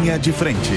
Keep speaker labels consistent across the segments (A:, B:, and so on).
A: Linha de Frente.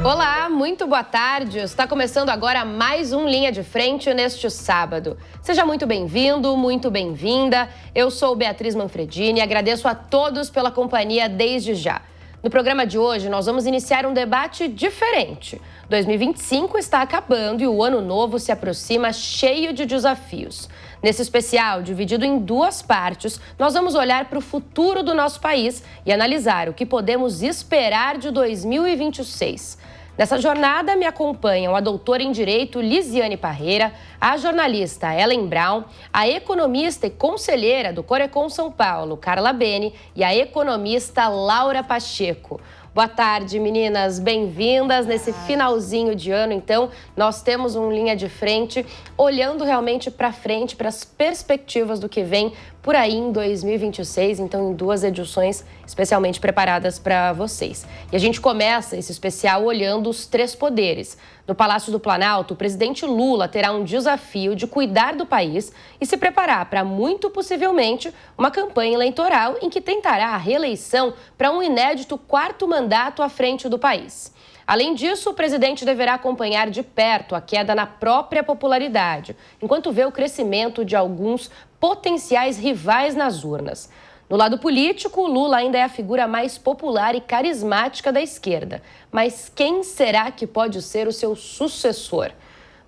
B: Olá, muito boa tarde. Está começando agora mais um Linha de Frente neste sábado. Seja muito bem-vindo, muito bem-vinda. Eu sou Beatriz Manfredini e agradeço a todos pela companhia desde já. No programa de hoje, nós vamos iniciar um debate diferente. 2025 está acabando e o ano novo se aproxima cheio de desafios. Nesse especial, dividido em duas partes, nós vamos olhar para o futuro do nosso país e analisar o que podemos esperar de 2026. Nessa jornada me acompanham a doutora em Direito Lisiane Parreira, a jornalista Ellen Brown, a economista e conselheira do Corecon São Paulo, Carla Bene, e a economista Laura Pacheco. Boa tarde, meninas, bem-vindas nesse finalzinho de ano. Então, nós temos um Linha de Frente olhando realmente para frente, para as perspectivas do que vem por aí em 2026. Então, em duas edições especialmente preparadas para vocês. E a gente começa esse especial olhando os três poderes. No Palácio do Planalto, o presidente Lula terá um desafio de cuidar do país e se preparar para, muito possivelmente, uma campanha eleitoral em que tentará a reeleição para um inédito quarto mandato à frente do país. Além disso, o presidente deverá acompanhar de perto a queda na própria popularidade, enquanto vê o crescimento de alguns potenciais rivais nas urnas. No lado político, Lula ainda é a figura mais popular e carismática da esquerda. Mas quem será que pode ser o seu sucessor?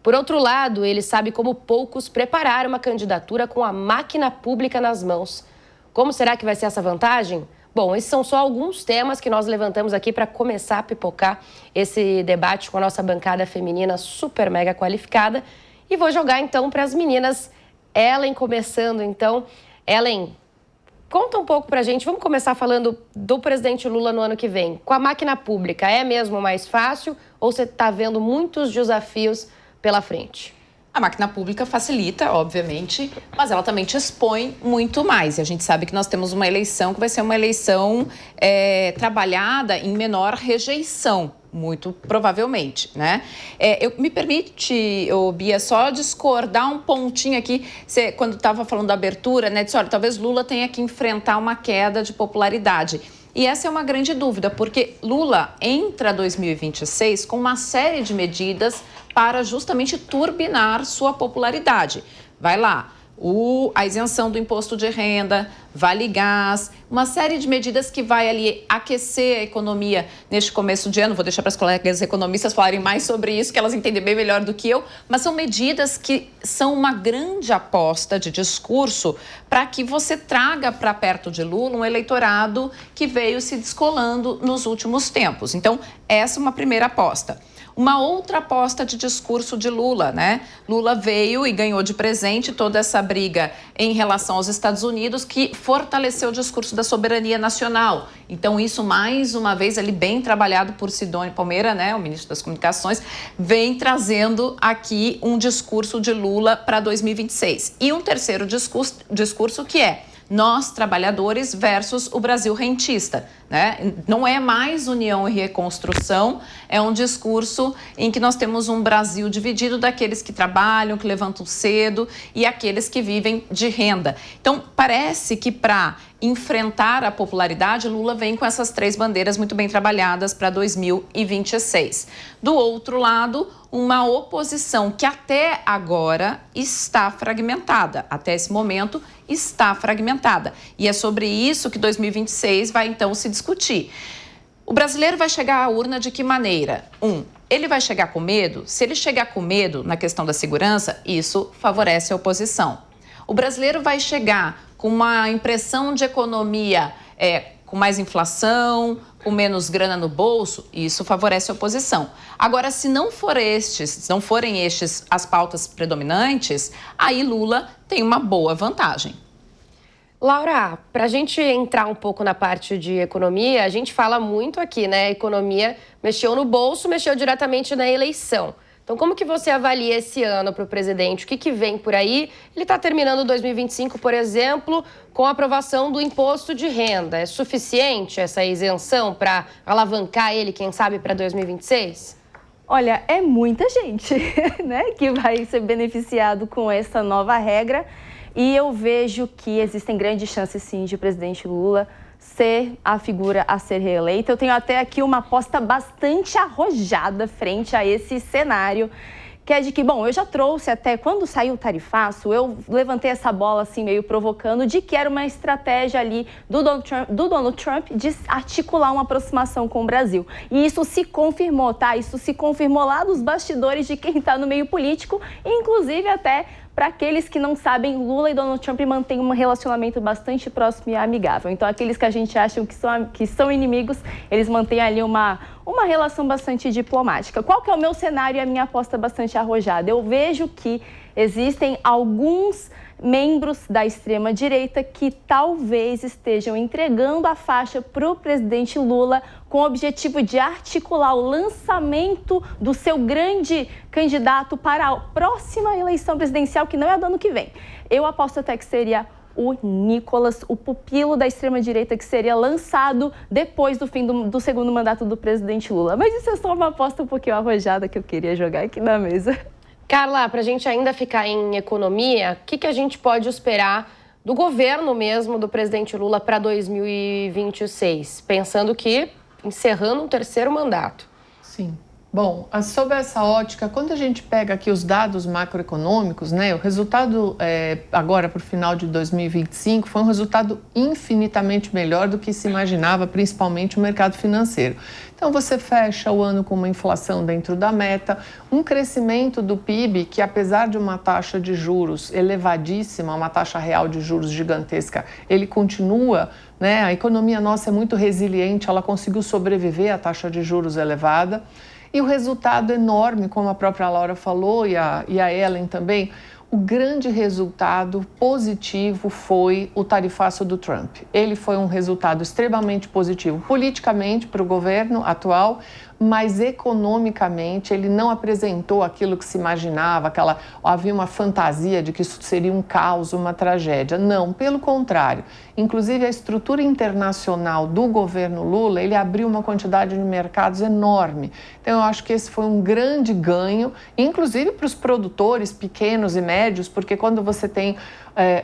B: Por outro lado, ele sabe como poucos preparar uma candidatura com a máquina pública nas mãos. Como será que vai ser essa vantagem? Bom, esses são só alguns temas que nós levantamos aqui para começar a pipocar esse debate com a nossa bancada feminina super mega qualificada. E vou jogar então para as meninas. Ellen começando então. Ellen, conta um pouco pra gente, vamos começar falando do presidente Lula no ano que vem. Com a máquina pública, é mesmo mais fácil ou você está vendo muitos desafios pela frente?
C: A máquina pública facilita, obviamente, mas ela também te expõe muito mais. E a gente sabe que nós temos uma eleição que vai ser uma eleição trabalhada em menor rejeição. Muito provavelmente, né? Me permite, Bia, só discordar um pontinho aqui. Você, quando estava falando da abertura, né? Disse, olha, talvez Lula tenha que enfrentar uma queda de popularidade. E essa é uma grande dúvida, porque Lula entra 2026 com uma série de medidas para justamente turbinar sua popularidade. Vai lá. A isenção do imposto de renda, Vale Gás, uma série de medidas que vai ali aquecer a economia neste começo de ano. Vou deixar para as colegas economistas falarem mais sobre isso, que elas entendem bem melhor do que eu, mas são medidas que são uma grande aposta de discurso para que você traga para perto de Lula um eleitorado que veio se descolando nos últimos tempos. Então, essa é uma primeira aposta. Uma outra aposta de discurso de Lula, né? Lula veio e ganhou de presente toda essa briga em relação aos Estados Unidos, que fortaleceu o discurso da soberania nacional. Então, isso, mais uma vez, ali bem trabalhado por Sidônio Palmeira, né? O ministro das Comunicações, vem trazendo aqui um discurso de Lula para 2026. E um terceiro discurso que é nós, trabalhadores, versus o Brasil rentista, né? Não é mais união e reconstrução, é um discurso em que nós temos um Brasil dividido daqueles que trabalham, que levantam cedo e aqueles que vivem de renda. Então, parece que para enfrentar a popularidade, Lula vem com essas três bandeiras muito bem trabalhadas para 2026. Do outro lado, uma oposição que até agora está fragmentada, até esse momento está fragmentada. E é sobre isso que 2026 vai então se discutir. O brasileiro vai chegar à urna de que maneira? Ele vai chegar com medo? Se ele chegar com medo na questão da segurança, isso favorece a oposição. O brasileiro vai chegar com uma impressão de economia com mais inflação, com menos grana no bolso, isso favorece a oposição. Agora, se não forem estes as pautas predominantes, aí Lula tem uma boa vantagem.
B: Laura, para a gente entrar um pouco na parte de economia, a gente fala muito aqui, né? A economia mexeu no bolso, mexeu diretamente na eleição. Então, como que você avalia esse ano para o presidente? O que vem por aí? Ele está terminando 2025, por exemplo, com a aprovação do imposto de renda. É suficiente essa isenção para alavancar ele, quem sabe, para 2026?
D: Olha, é muita gente, né, que vai ser beneficiado com essa nova regra.
A: e eu vejo que existem grandes chances, sim, de o presidente Lula ser a figura a ser reeleita. Eu tenho até aqui uma aposta bastante arrojada frente a esse cenário, que é de que, bom, eu já trouxe até, quando saiu o tarifaço, eu levantei essa bola assim meio provocando de que era uma estratégia ali do Donald Trump de articular uma aproximação com o Brasil. E isso se confirmou, tá? Isso se confirmou lá dos bastidores de quem está no meio político, inclusive até para aqueles que não sabem, Lula e Donald Trump mantêm um relacionamento bastante próximo e amigável. Então, aqueles que a gente acha que são inimigos, eles mantêm ali uma relação bastante diplomática. Qual que é o meu cenário e a minha aposta bastante arrojada? Eu vejo que existem alguns membros da extrema-direita que talvez estejam entregando a faixa para o presidente Lula com o objetivo de articular o lançamento do seu grande candidato para a próxima eleição presidencial, que não é do ano que vem. Eu aposto até que seria o Nicolas, o pupilo da extrema-direita, que seria lançado depois do fim do segundo mandato do presidente Lula. Mas isso é só uma aposta um pouquinho arrojada que eu queria jogar aqui na mesa.
B: Carla, para a gente ainda ficar em economia, o que a gente pode esperar do governo mesmo do presidente Lula para 2026? Pensando que encerrando um terceiro mandato.
D: Sim. Bom, sob essa ótica, quando a gente pega aqui os dados macroeconômicos, né, o resultado agora para o final de 2025 foi um resultado infinitamente melhor do que se imaginava, principalmente o mercado financeiro. Então, você fecha o ano com uma inflação dentro da meta, um crescimento do PIB que, apesar de uma taxa de juros elevadíssima, uma taxa real de juros gigantesca, ele continua, né, a economia nossa é muito resiliente, ela conseguiu sobreviver à taxa de juros elevada. E o resultado enorme, como a própria Laura falou e a Ellen também, o grande resultado positivo foi o tarifaço do Trump. Ele foi um resultado extremamente positivo politicamente para o governo atual, mas economicamente ele não apresentou aquilo que se imaginava, havia uma fantasia de que isso seria um caos, uma tragédia. Não, pelo contrário. Inclusive a estrutura internacional do governo Lula, ele abriu uma quantidade de mercados enorme. Então eu acho que esse foi um grande ganho, inclusive para os produtores pequenos e médios, porque quando você tem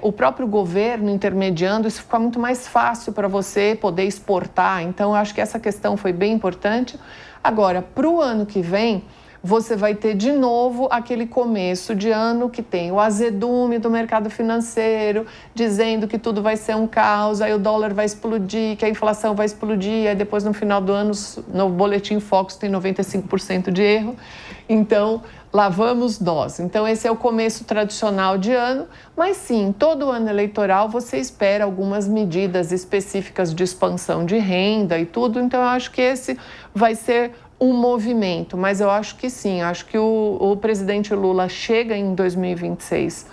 D: o próprio governo intermediando, isso fica muito mais fácil para você poder exportar. Então eu acho que essa questão foi bem importante. Agora, para o ano que vem, você vai ter de novo aquele começo de ano que tem o azedume do mercado financeiro, dizendo que tudo vai ser um caos, aí o dólar vai explodir, que a inflação vai explodir, aí depois no final do ano, no Boletim Focus tem 95% de erro. Então, lá vamos nós. Então, esse é o começo tradicional de ano, mas sim, todo ano eleitoral você espera algumas medidas específicas de expansão de renda e tudo, então eu acho que esse vai ser um movimento, mas eu acho que sim, acho que o presidente Lula chega em 2026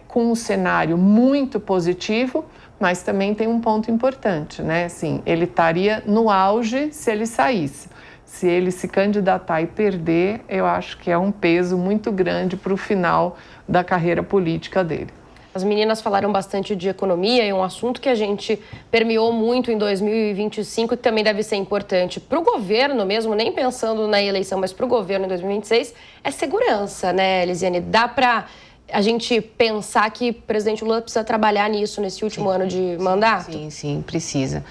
D: com um cenário muito positivo, mas também tem um ponto importante, né? Assim, ele estaria no auge se ele saísse. Se ele se candidatar e perder, eu acho que é um peso muito grande para o final da carreira política dele.
B: As meninas falaram bastante de economia e um assunto que a gente permeou muito em 2025 e que também deve ser importante para o governo mesmo, nem pensando na eleição, mas para o governo em 2026, é segurança, né, Elisiane? Dá para a gente pensar que o presidente Lula precisa trabalhar nisso nesse último ano de mandato?
E: Sim, precisa.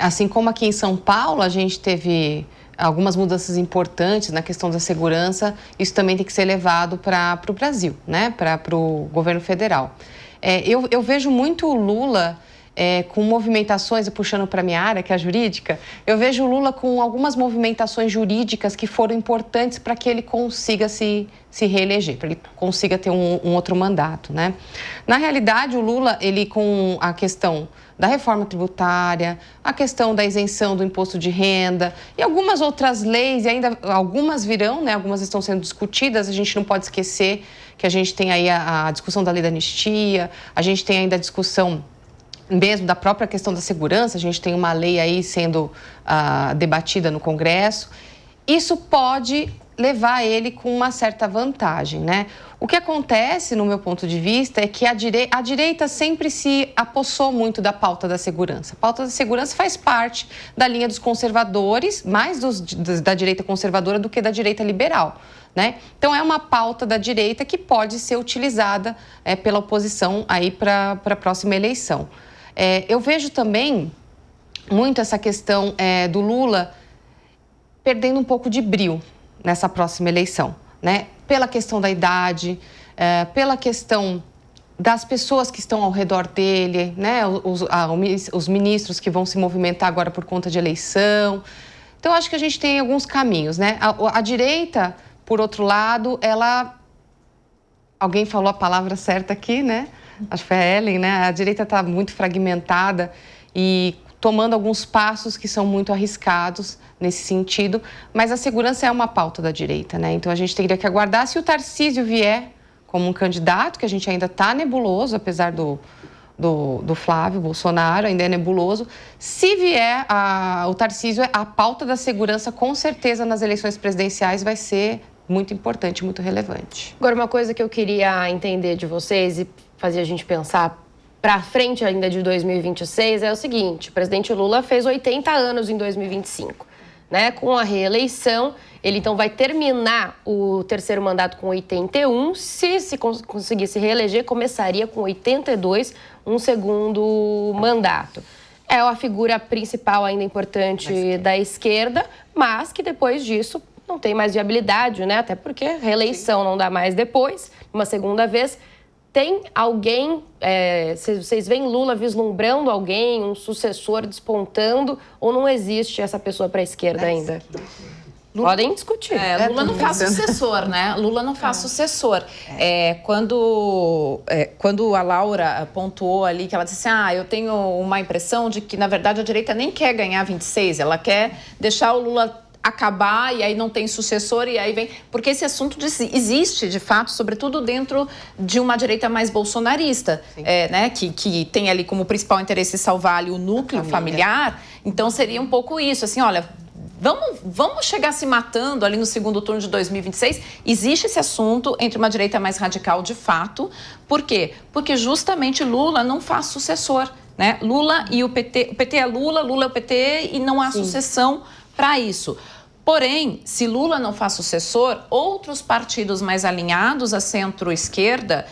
E: Assim como aqui em São Paulo a gente teve algumas mudanças importantes na questão da segurança, isso também tem que ser levado para o Brasil, né? Para o governo federal. Eu vejo muito o Lula com movimentações, puxando para a minha área, que é a jurídica, eu vejo o Lula com algumas movimentações jurídicas que foram importantes para que ele consiga se reeleger, para ele consiga ter um outro mandato, né? Na realidade, o Lula, ele com a questão da reforma tributária, a questão da isenção do imposto de renda e algumas outras leis, e ainda algumas virão, né? Algumas estão sendo discutidas, a gente não pode esquecer que a gente tem aí a discussão da lei da anistia, a gente tem ainda a discussão mesmo da própria questão da segurança, a gente tem uma lei aí sendo debatida no Congresso. Isso pode levar ele com uma certa vantagem, né? O que acontece, no meu ponto de vista, é que a direita sempre se apossou muito da pauta da segurança. A pauta da segurança faz parte da linha dos conservadores, mais da direita conservadora do que da direita liberal, né? Então, é uma pauta da direita que pode ser utilizada pela oposição aí para a próxima eleição. Eu vejo também muito essa questão do Lula perdendo um pouco de brio nessa próxima eleição, né? Pela questão da idade, pela questão das pessoas que estão ao redor dele, né? Os ministros que vão se movimentar agora por conta de eleição. Então, acho que a gente tem alguns caminhos, né? A direita, por outro lado, alguém falou a palavra certa aqui, né? Acho que foi a Ellen, né? A direita está muito fragmentada e tomando alguns passos que são muito arriscados nesse sentido, mas a segurança é uma pauta da direita, né? Então, a gente teria que aguardar se o Tarcísio vier como um candidato, que a gente ainda está nebuloso, apesar do Flávio Bolsonaro, ainda é nebuloso. Se vier o Tarcísio, a pauta da segurança, com certeza, nas eleições presidenciais vai ser muito importante, muito relevante.
B: Agora, uma coisa que eu queria entender de vocês e fazer a gente pensar para frente ainda de 2026 é o seguinte: o presidente Lula fez 80 anos em 2025, né? Com a reeleição, ele então vai terminar o terceiro mandato com 81. Se conseguir se reeleger, começaria com 82, um segundo mandato. É a figura principal ainda importante da esquerda, mas que depois disso não tem mais viabilidade, né? Até porque reeleição não dá mais depois, uma segunda vez. Tem alguém, vocês veem Lula vislumbrando alguém, um sucessor despontando, ou não existe essa pessoa para a esquerda ainda? Podem discutir.
C: Lula não faz sucessor, né? Lula não faz sucessor. Quando a Laura pontuou ali, que ela disse assim, eu tenho uma impressão de que, na verdade, a direita nem quer ganhar 26, ela quer deixar o Lula acabar e aí não tem sucessor e aí vem... Porque esse assunto existe, de fato, sobretudo dentro de uma direita mais bolsonarista, né? Que tem ali como principal interesse salvar ali o núcleo familiar. Então, seria um pouco isso, assim, olha... Vamos chegar se matando ali no segundo turno de 2026. Existe esse assunto entre uma direita mais radical, de fato. Por quê? Porque justamente Lula não faz sucessor, né? Lula e o PT é Lula, Lula é o PT e não há sucessão para isso. Porém, se Lula não faz sucessor, outros partidos mais alinhados à centro-esquerda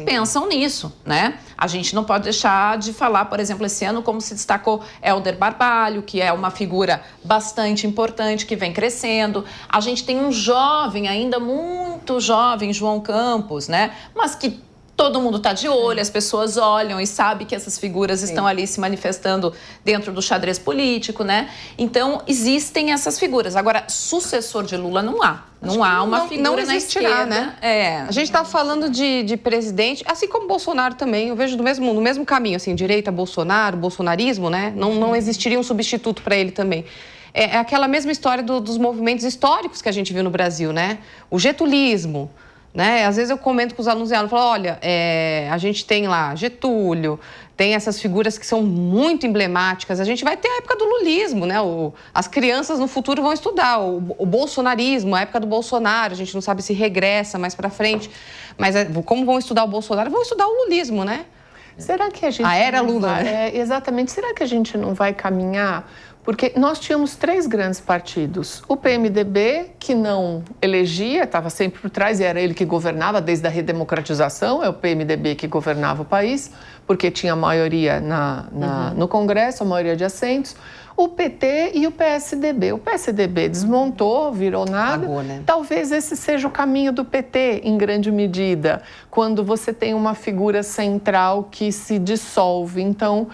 C: pensam nisso, né? A gente não pode deixar de falar, por exemplo, esse ano, como se destacou Helder Barbalho, que é uma figura bastante importante, que vem crescendo. A gente tem um jovem, ainda muito jovem, João Campos, né? Mas que todo mundo está de olho, as pessoas olham e sabem que essas figuras estão ali se manifestando dentro do xadrez político, né? Então, existem essas figuras. Agora, sucessor de Lula não há. Não há uma figura na esquerda,
E: né? A gente está falando de presidente, assim como Bolsonaro também, eu vejo no mesmo caminho, assim, direita, Bolsonaro, bolsonarismo, né? Não existiria um substituto para ele também. É aquela mesma história dos movimentos históricos que a gente viu no Brasil, né? O getulismo, né? Às vezes eu comento com os alunos e falo, olha, a gente tem lá Getúlio, tem essas figuras que são muito emblemáticas. A gente vai ter a época do lulismo, né? As crianças no futuro vão estudar o bolsonarismo, a época do Bolsonaro. A gente não sabe se regressa mais para frente. Mas como vão estudar o Bolsonaro? Vão estudar o lulismo, né?
D: Será que a gente...
E: A era Lula, né?
D: Exatamente. Será que a gente não vai caminhar... Porque nós tínhamos 3 grandes partidos. O PMDB, que não elegia, estava sempre por trás e era ele que governava desde a redemocratização. É o PMDB que governava o país, porque tinha maioria no Congresso, a maioria de assentos. O PT e o PSDB. O PSDB desmontou, virou nada.
E: Pagou, né?
D: Talvez esse seja o caminho do PT, em grande medida, quando você tem uma figura central que se dissolve. Então,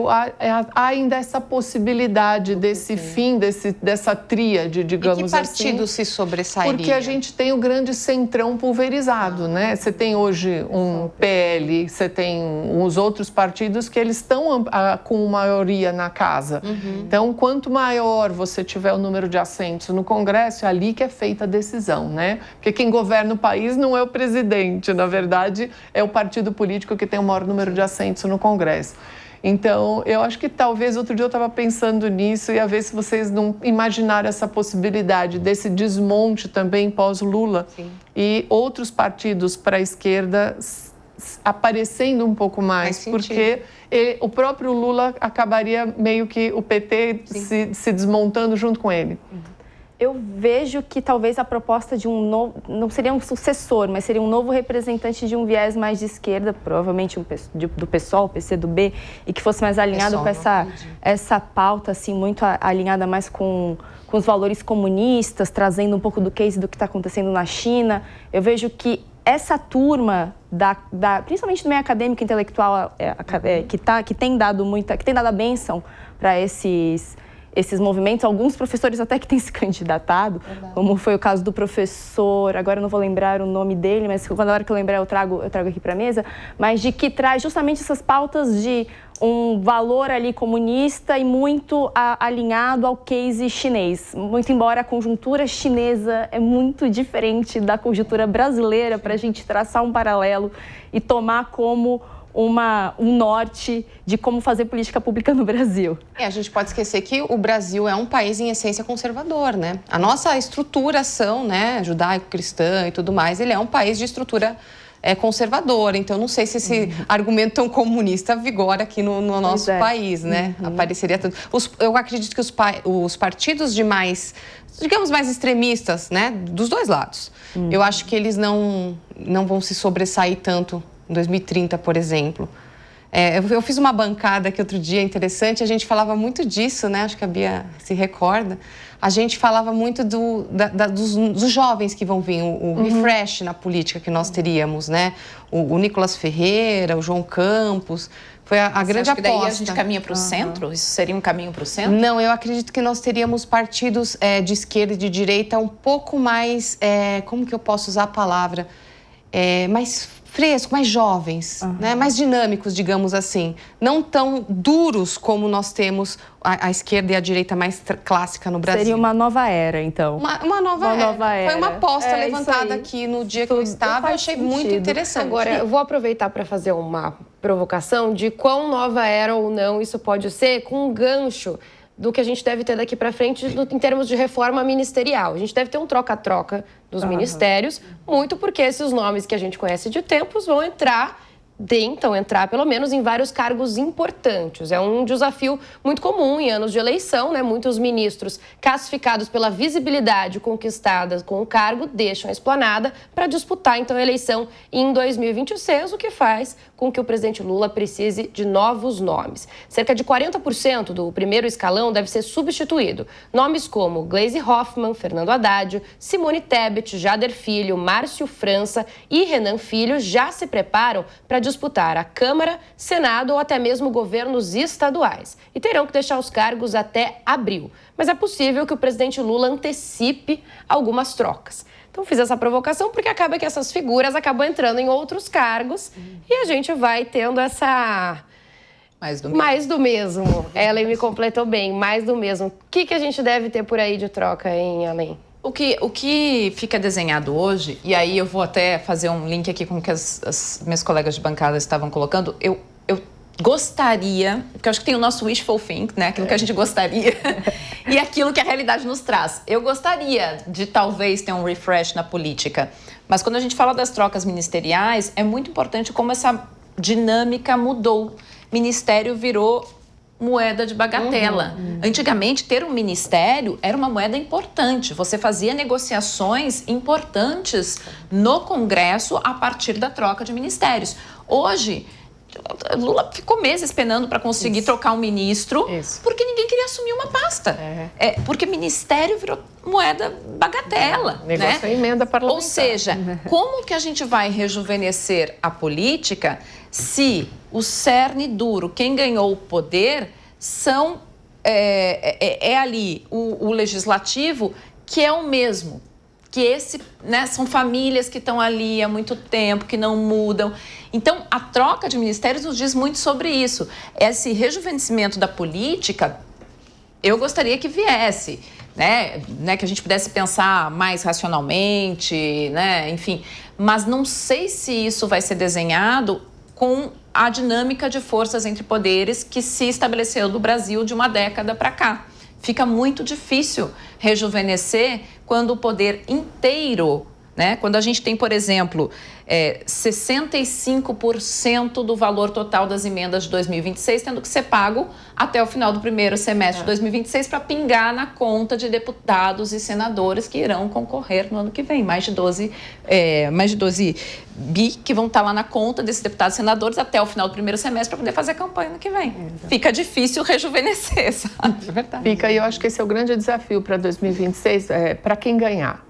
D: há ainda essa possibilidade desse fim, dessa tríade, digamos assim.
E: E que partido se sobressairia?
D: Porque a gente tem o grande centrão pulverizado, né? Você tem hoje um PL, você tem os outros partidos que eles estão com maioria na casa. Então, quanto maior você tiver o número de assentos no Congresso, é ali que é feita a decisão, né? Porque quem governa o país não é o presidente, na verdade, é o partido político que tem o maior número de assentos no Congresso. Então, eu acho que talvez, outro dia eu estava pensando nisso, e a ver se vocês não imaginaram essa possibilidade desse desmonte também pós-Lula.
E: Sim.
D: E outros partidos para a esquerda aparecendo um pouco mais, porque o próprio Lula acabaria meio que o PT se desmontando junto com ele.
A: Eu vejo que talvez a proposta de um novo, não seria um sucessor, mas seria um novo representante de um viés mais de esquerda, provavelmente do PSOL, PCdoB, e que fosse mais alinhado com essa pauta, assim, muito alinhada mais com os valores comunistas, trazendo um pouco do case do que está acontecendo na China. Eu vejo que essa turma, principalmente do meio acadêmico e intelectual, que tem dado a bênção para esses movimentos, alguns professores até que têm se candidatado, como foi o caso do professor, agora eu não vou lembrar o nome dele, mas quando a hora que eu lembrar eu trago aqui para a mesa, mas de que traz justamente essas pautas de um valor ali comunista e muito alinhado ao case chinês. Muito embora a conjuntura chinesa é muito diferente da conjuntura brasileira, para a gente traçar um paralelo e tomar como um norte de como fazer política pública no Brasil.
E: A gente pode esquecer que o Brasil é um país em essência conservador, né? A nossa estruturação, né, judaico-cristã e tudo mais, ele é um país de estrutura conservadora. Então, não sei se esse argumento tão comunista vigora aqui no nosso país, né? Apareceria tudo. Eu acredito que os partidos de mais extremistas, né, dos dois lados, eu acho que eles não vão se sobressair tanto em 2030, por exemplo. Eu fiz uma bancada aqui outro dia interessante, a gente falava muito disso, né? Acho que a Bia se recorda. A gente falava muito dos jovens que vão vir, o refresh na política que nós teríamos, né? O Nicolas Ferreira, o João Campos. Foi a grande aposta.
C: Daí a gente caminha para o centro? Isso seria um caminho para o centro?
E: Não, eu acredito que nós teríamos partidos de esquerda e de direita um pouco mais... como que eu posso usar a palavra? Mais frescos, mais jovens, né? Mais dinâmicos, digamos assim. Não tão duros como nós temos a esquerda e a direita mais clássica no Brasil.
A: Seria uma nova era, então.
E: Uma nova era. Foi uma aposta levantada aqui no dia que eu estava. Eu achei muito interessante.
B: Agora, eu vou aproveitar para fazer uma provocação de quão nova era ou não isso pode ser, com um gancho do que a gente deve ter daqui para frente em termos de reforma ministerial. A gente deve ter um troca-troca dos ministérios, muito porque esses nomes que a gente conhece de tempos vão tentam entrar pelo menos em vários cargos importantes. É um desafio muito comum em anos de eleição, né? Muitos ministros classificados pela visibilidade conquistada com o cargo deixam a esplanada para disputar então a eleição em 2026, o que faz com que o presidente Lula precise de novos nomes. Cerca de 40% do primeiro escalão deve ser substituído. Nomes como Gleisi Hoffmann, Fernando Haddad, Simone Tebet, Jader Filho, Márcio França e Renan Filho já se preparam para disputar a Câmara, Senado ou até mesmo governos estaduais. E terão que deixar os cargos até abril. Mas é possível que o presidente Lula antecipe algumas trocas. Então fiz essa provocação porque acaba que essas figuras acabam entrando em outros cargos e a gente vai tendo essa... Mais do mesmo. Ela me completou bem, mais do mesmo. O que a gente deve ter por aí de troca, hein, Além?
C: O que fica desenhado hoje, e aí eu vou até fazer um link aqui com o que as minhas colegas de bancada estavam colocando, eu gostaria, porque eu acho que tem o nosso wishful think, né? Aquilo que a gente gostaria e aquilo que a realidade nos traz. Eu gostaria de talvez ter um refresh na política, mas quando a gente fala das trocas ministeriais, é muito importante como essa dinâmica mudou. Ministério virou moeda de bagatela. Antigamente, ter um ministério era uma moeda importante. Você fazia negociações importantes no Congresso a partir da troca de ministérios. Hoje, Lula ficou meses penando para conseguir trocar um ministro, porque ninguém queria assumir uma pasta. Porque ministério virou moeda bagatela.
D: Negócio é emenda parlamentar.
C: Ou seja, como que a gente vai rejuvenescer a política se o cerne duro, quem ganhou o poder, é ali o legislativo, que é o mesmo. Que são famílias que estão ali há muito tempo, que não mudam. Então, a troca de ministérios nos diz muito sobre isso. Esse rejuvenescimento da política, eu gostaria que viesse, né? Que a gente pudesse pensar mais racionalmente, né? Enfim. Mas não sei se isso vai ser desenhado com a dinâmica de forças entre poderes que se estabeleceu no Brasil de uma década para cá. Fica muito difícil rejuvenescer quando o poder inteiro, né? Quando a gente tem, por exemplo, 65% do valor total das emendas de 2026 tendo que ser pago até o final do primeiro semestre de 2026 para pingar na conta de deputados e senadores que irão concorrer no ano que vem. Mais de 12 bi que vão estar lá na conta desses deputados e senadores até o final do primeiro semestre para poder fazer a campanha no que vem. Fica difícil rejuvenescer, sabe? É verdade.
D: Fica, e eu acho que esse é o grande desafio para 2026, para quem ganhar.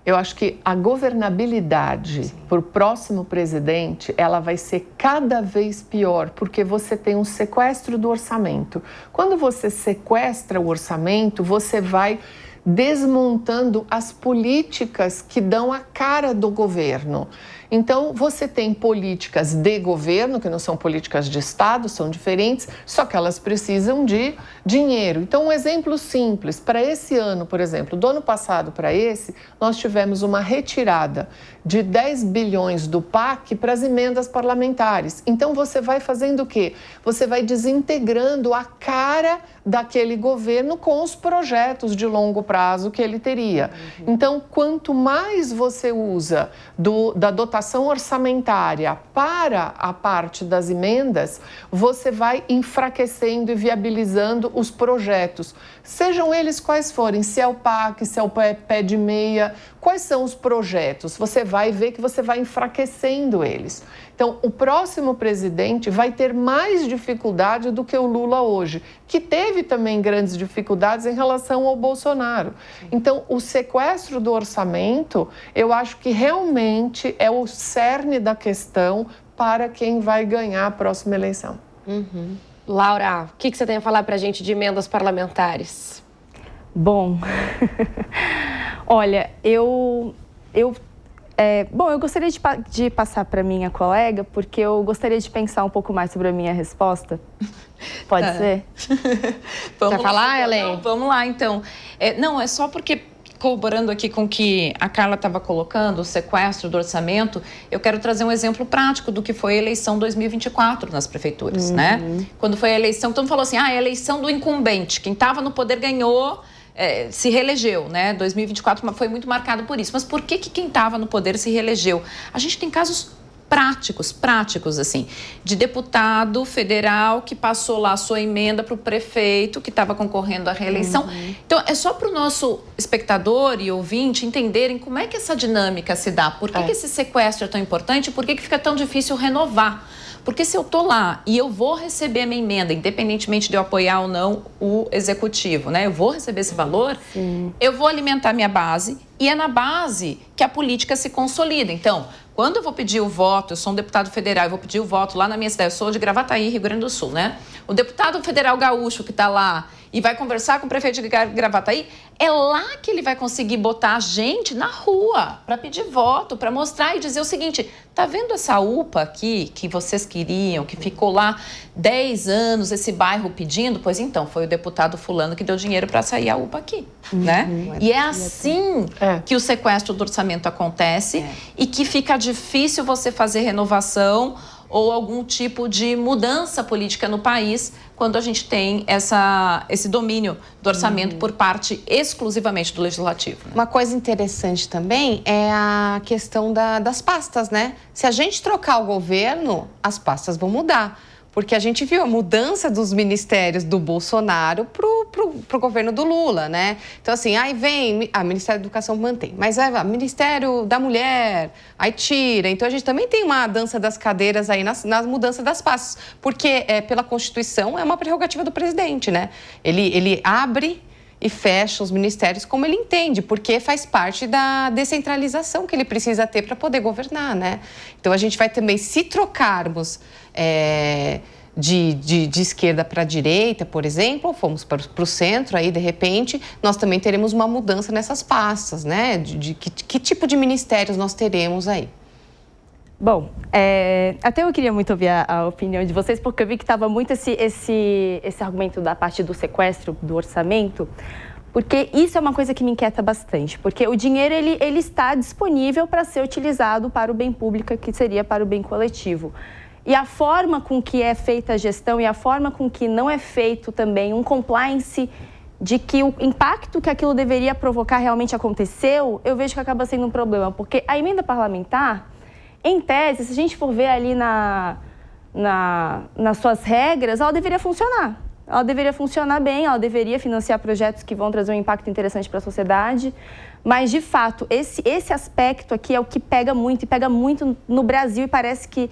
D: Eu acho que a governabilidade para o próximo presidente, ela vai ser cada vez pior, porque você tem um sequestro do orçamento. Quando você sequestra o orçamento, você vai desmontando as políticas que dão a cara do governo. Então, você tem políticas de governo, que não são políticas de Estado, são diferentes, só que elas precisam de dinheiro. Então, um exemplo simples, para esse ano, por exemplo, do ano passado para esse, nós tivemos uma retirada de 10 bilhões do PAC para as emendas parlamentares. Então, você vai fazendo o quê? Você vai desintegrando a cara daquele governo com os projetos de longo prazo que ele teria. Então, quanto mais você usa da dotação orçamentária para a parte das emendas, você vai enfraquecendo e viabilizando os projetos. Sejam eles quais forem, se é o PAC, se é o pé de meia, quais são os projetos? Você vai ver que você vai enfraquecendo eles. Então, o próximo presidente vai ter mais dificuldade do que o Lula hoje, que teve também grandes dificuldades em relação ao Bolsonaro. Então, o sequestro do orçamento, eu acho que realmente é o cerne da questão para quem vai ganhar a próxima eleição.
B: Laura, o que você tem a falar para a gente de emendas parlamentares?
A: Bom, olha, eu gostaria de passar para minha colega, porque eu gostaria de pensar um pouco mais sobre a minha resposta. Pode ser?
B: Quer falar, Ellen?
C: Não, vamos lá, então. Não, é só porque, corroborando aqui com o que a Carla estava colocando, o sequestro do orçamento, eu quero trazer um exemplo prático do que foi a eleição 2024 nas prefeituras, né? Quando foi a eleição, todo mundo falou assim, a eleição do incumbente, quem estava no poder ganhou, se reelegeu, né? 2024 foi muito marcado por isso. Mas por que quem estava no poder se reelegeu? A gente tem casos práticos, assim, de deputado federal que passou lá a sua emenda para o prefeito que estava concorrendo à reeleição. Então, é só para o nosso espectador e ouvinte entenderem como é que essa dinâmica se dá. Por que esse sequestro é tão importante? Por que fica tão difícil renovar? Porque se eu estou lá e eu vou receber a minha emenda, independentemente de eu apoiar ou não o executivo, né? Eu vou receber esse valor, eu vou alimentar minha base e é na base que a política se consolida. Então, quando eu vou pedir o voto, eu sou um deputado federal, eu vou pedir o voto lá na minha cidade, eu sou de Gravataí, Rio Grande do Sul, né? O deputado federal gaúcho que está lá e vai conversar com o prefeito de Gravataí, é lá que ele vai conseguir botar a gente na rua para pedir voto, para mostrar e dizer o seguinte, tá vendo essa UPA aqui que vocês queriam, que ficou lá 10 anos esse bairro pedindo? Pois então, foi o deputado fulano que deu dinheiro para sair a UPA aqui, né? E é assim que o sequestro do orçamento acontece e que fica difícil você fazer renovação ou algum tipo de mudança política no país quando a gente tem esse domínio do orçamento por parte exclusivamente do Legislativo. Né?
E: Uma coisa interessante também é a questão das pastas, né? Se a gente trocar o governo, as pastas vão mudar. Porque a gente viu a mudança dos ministérios do Bolsonaro pro governo do Lula, né? Então, assim, aí vem... o Ministério da Educação mantém, mas o Ministério da Mulher, aí tira. Então, a gente também tem uma dança das cadeiras aí nas mudanças das pastas. Porque, pela Constituição, é uma prerrogativa do presidente, né? Ele abre e fecha os ministérios como ele entende, porque faz parte da descentralização que ele precisa ter para poder governar, né? Então, a gente vai também, se trocarmos de esquerda para a direita, por exemplo, ou fomos para o centro, aí, de repente, nós também teremos uma mudança nessas pastas, né? Que tipo de ministérios nós teremos aí?
A: Bom, até eu queria muito ouvir a opinião de vocês, porque eu vi que estava muito esse argumento da parte do sequestro do orçamento, porque isso é uma coisa que me inquieta bastante, porque o dinheiro ele está disponível para ser utilizado para o bem público, que seria para o bem coletivo. E a forma com que é feita a gestão e a forma com que não é feito também um compliance de que o impacto que aquilo deveria provocar realmente aconteceu, eu vejo que acaba sendo um problema. Porque a emenda parlamentar, em tese, se a gente for ver ali nas suas regras, ela deveria funcionar. Ela deveria funcionar bem, ela deveria financiar projetos que vão trazer um impacto interessante para a sociedade. Mas, de fato, esse aspecto aqui é o que pega muito, e pega muito no Brasil, e parece que,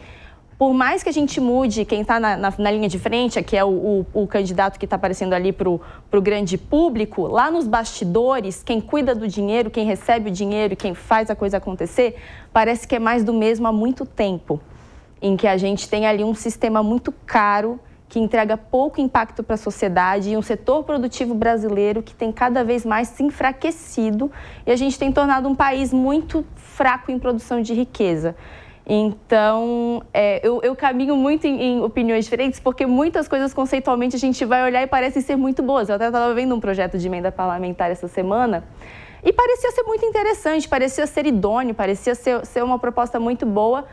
A: por mais que a gente mude quem está na linha de frente, que é o candidato que está aparecendo ali para o grande público, lá nos bastidores, quem cuida do dinheiro, quem recebe o dinheiro e quem faz a coisa acontecer, parece que é mais do mesmo há muito tempo, em que a gente tem ali um sistema muito caro, que entrega pouco impacto para a sociedade, e um setor produtivo brasileiro que tem cada vez mais se enfraquecido, e a gente tem tornado um país muito fraco em produção de riqueza. Então, eu caminho muito em opiniões diferentes, porque muitas coisas conceitualmente a gente vai olhar e parecem ser muito boas. Eu até estava vendo um projeto de emenda parlamentar essa semana e parecia ser muito interessante, parecia ser idôneo, parecia ser uma proposta muito boa,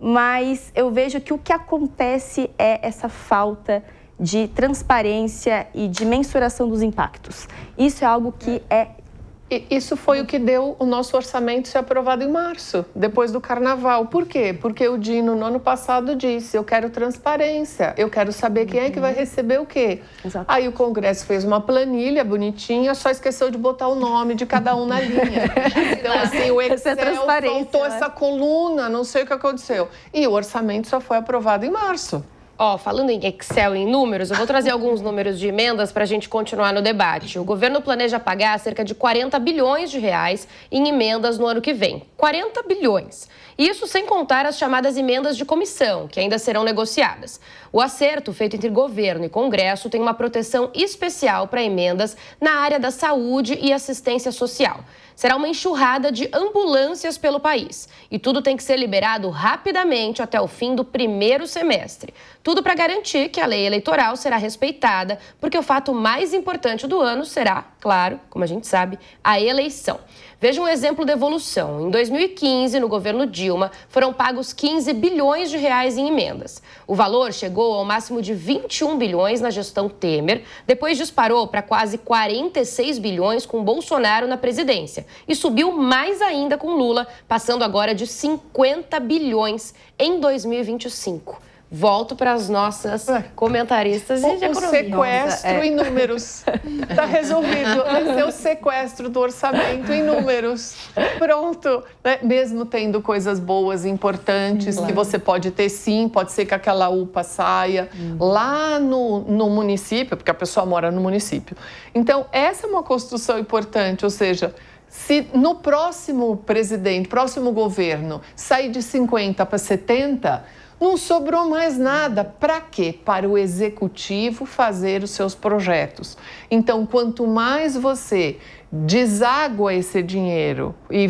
A: mas eu vejo que o que acontece é essa falta de transparência e de mensuração dos impactos. Isso é algo que
D: Isso foi o que deu o nosso orçamento ser aprovado em março, depois do Carnaval. Por quê? Porque o Dino, no ano passado, disse: eu quero transparência, eu quero saber quem é que vai receber o quê.
A: Exato.
D: Aí o Congresso fez uma planilha bonitinha, só esqueceu de botar o nome de cada um na linha. Então, assim, o Excel faltou essa coluna, não sei o que aconteceu. E o orçamento só foi aprovado em março.
B: Falando em Excel, em números, eu vou trazer alguns números de emendas para a gente continuar no debate. O governo planeja pagar cerca de 40 bilhões de reais em emendas no ano que vem. 40 bilhões. Isso sem contar as chamadas emendas de comissão, que ainda serão negociadas. O acerto feito entre governo e Congresso tem uma proteção especial para emendas na área da saúde e assistência social. Será uma enxurrada de ambulâncias pelo país. E tudo tem que ser liberado rapidamente até o fim do primeiro semestre. Tudo para garantir que a lei eleitoral será respeitada, porque o fato mais importante do ano será, claro, como a gente sabe, a eleição. Veja um exemplo de evolução. Em 2015, no governo Dilma, foram pagos 15 bilhões de reais em emendas. O valor chegou ao máximo de 21 bilhões na gestão Temer, depois disparou para quase 46 bilhões com Bolsonaro na presidência e subiu mais ainda com Lula, passando agora de 50 bilhões em 2025. Volto para as nossas comentaristas de economia.
D: O sequestro em números. Está resolvido. Vai ser o sequestro do orçamento em números. Pronto. Mesmo tendo coisas boas, importantes, que você pode ter sim, pode ser que aquela UPA saia lá no município, porque a pessoa mora no município. Então, essa é uma construção importante, ou seja, se no próximo governo sair de 50 para 70, não sobrou mais nada. Para quê? Para o executivo fazer os seus projetos. Então, quanto mais você deságua esse dinheiro e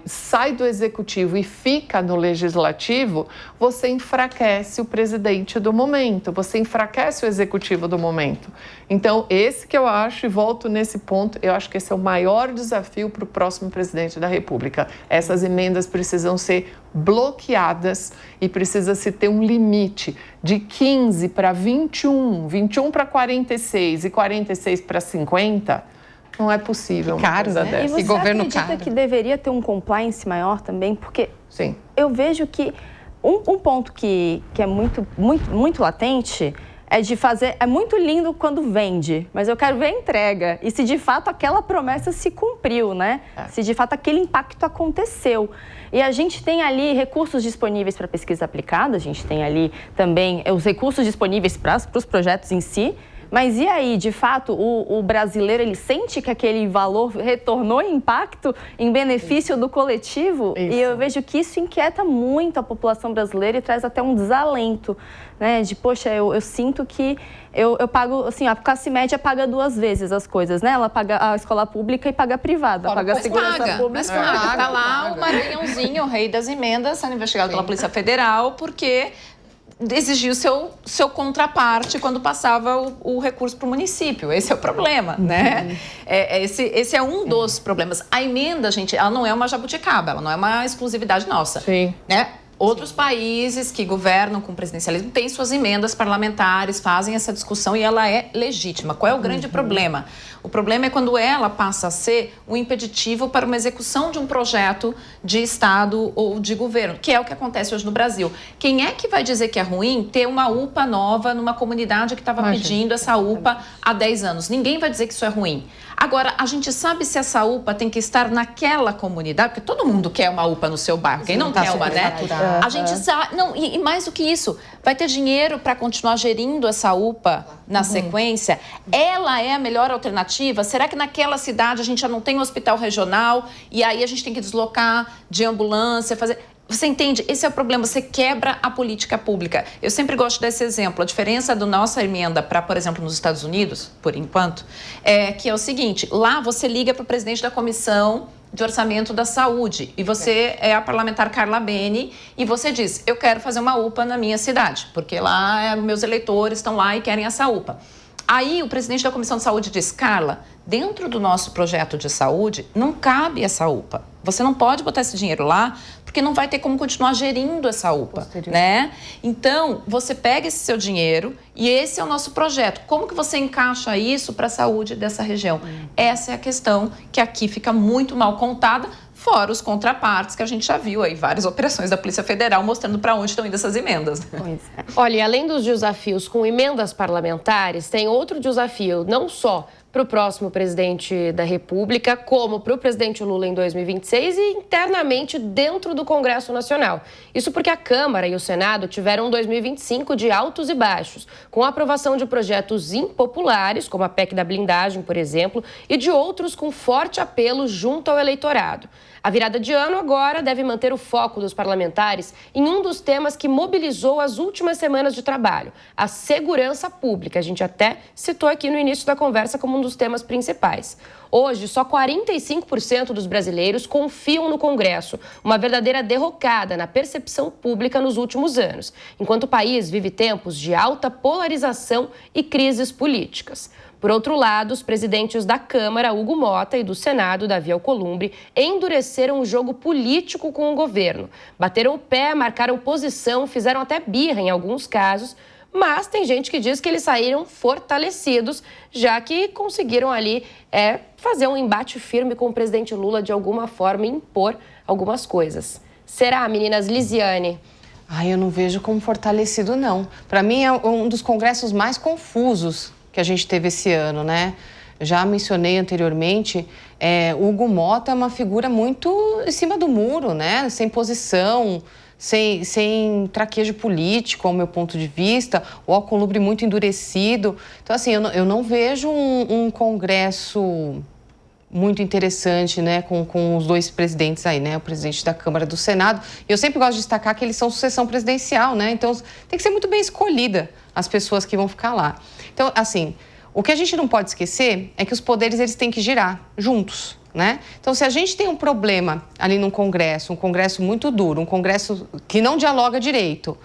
D: sai do executivo e fica no legislativo, você enfraquece o presidente do momento, você enfraquece o executivo do momento. Então, esse que eu acho, e volto nesse ponto, eu acho que esse é o maior desafio para o próximo presidente da República. Essas emendas precisam ser bloqueadas e precisa-se ter um limite de 15 para 21, 21 para 46 e 46 para 50. Não é possível uma coisa dessa.
A: E você
E: governo
A: acredita que deveria ter um compliance maior também? Porque
D: Sim.
A: Eu vejo que um ponto que é muito latente é de fazer... É muito lindo quando vende, mas eu quero ver a entrega. E se de fato aquela promessa se cumpriu, né? Se de fato aquele impacto aconteceu. E a gente tem ali recursos disponíveis para pesquisa aplicada, a gente tem ali também os recursos disponíveis para os projetos em si. Mas e aí, de fato, o brasileiro, ele sente que aquele valor retornou em impacto, em benefício do coletivo?
D: Isso.
A: E eu vejo que isso inquieta muito a população brasileira e traz até um desalento, né? De, poxa, eu sinto que eu pago, assim, a classe média paga duas vezes as coisas, né? Ela paga a escola pública e paga a privada. Paga a segurança pública.
C: Mas paga. Tá lá o Maranhãozinho, o rei das emendas, sendo investigado pela Polícia Federal, porque exigiu seu contraparte quando passava o recurso para o município. Esse é o problema, né? Esse é um dos problemas. A emenda, gente, ela não é uma jabuticaba, ela não é uma exclusividade nossa.
D: Sim.
C: Né? Outros países que governam com presidencialismo têm suas emendas parlamentares, fazem essa discussão e ela é legítima. Qual é o grande problema? O problema é quando ela passa a ser um impeditivo para uma execução de um projeto de Estado ou de governo, que é o que acontece hoje no Brasil. Quem é que vai dizer que é ruim ter uma UPA nova numa comunidade que estava pedindo essa UPA há 10 anos? Ninguém vai dizer que isso é ruim. Agora, a gente sabe se essa UPA tem que estar naquela comunidade, porque todo mundo quer uma UPA no seu bairro. Quem não quer uma, né? A gente sabe. Não, e mais do que isso, vai ter dinheiro para continuar gerindo essa UPA na sequência? Ela é a melhor alternativa? Será que naquela cidade a gente já não tem um hospital regional e aí a gente tem que deslocar de ambulância, fazer... Você entende? Esse é o problema, você quebra a política pública. Eu sempre gosto desse exemplo. A diferença da nossa emenda para, por exemplo, nos Estados Unidos, por enquanto, é que é o seguinte, lá você liga para o presidente da Comissão de Orçamento da Saúde e você é a parlamentar Carla Beni e você diz, eu quero fazer uma UPA na minha cidade, porque lá meus eleitores estão lá e querem essa UPA. Aí o presidente da Comissão de Saúde diz, Carla, dentro do nosso projeto de saúde não cabe essa UPA. Você não pode botar esse dinheiro lá porque não vai ter como continuar gerindo essa UPA, né? Então, você pega esse seu dinheiro e esse é o nosso projeto. Como que você encaixa isso para a saúde dessa região? Essa é a questão que aqui fica muito mal contada, fora os contrapartes que a gente já viu aí, várias operações da Polícia Federal mostrando para onde estão indo essas emendas.
B: Olha, e além dos desafios com emendas parlamentares, tem outro desafio, não só para o próximo presidente da República, como para o presidente Lula em 2026 e internamente dentro do Congresso Nacional. Isso porque a Câmara e o Senado tiveram um 2025 de altos e baixos, com a aprovação de projetos impopulares, como a PEC da blindagem, por exemplo, e de outros com forte apelo junto ao eleitorado. A virada de ano agora deve manter o foco dos parlamentares em um dos temas que mobilizou as últimas semanas de trabalho, a segurança pública. A gente até citou aqui no início da conversa como um dos temas principais. Hoje, só 45% dos brasileiros confiam no Congresso, uma verdadeira derrocada na percepção pública nos últimos anos, enquanto o país vive tempos de alta polarização e crises políticas. Por outro lado, os presidentes da Câmara, Hugo Mota, e do Senado, Davi Alcolumbre, endureceram o jogo político com o governo. Bateram o pé, marcaram posição, fizeram até birra em alguns casos, mas tem gente que diz que eles saíram fortalecidos, já que conseguiram ali fazer um embate firme com o presidente Lula, de alguma forma, e impor algumas coisas. Será, meninas? Lisiane?
E: Eu não vejo como fortalecido, não. Para mim, é um dos congressos mais confusos que a gente teve esse ano, né? Já mencionei anteriormente, Hugo Mota é uma figura muito em cima do muro, né? Sem posição, sem traquejo político, ao meu ponto de vista, o Alcolumbre muito endurecido. Então, assim, eu não vejo um congresso muito interessante, né, com os dois presidentes aí, né, o presidente da Câmara e do Senado. E eu sempre gosto de destacar que eles são sucessão presidencial, né, então tem que ser muito bem escolhida as pessoas que vão ficar lá. Então, assim, o que a gente não pode esquecer é que os poderes, eles têm que girar juntos, né? Então, se a gente tem um problema ali num Congresso, um Congresso muito duro, um Congresso que não dialoga direito,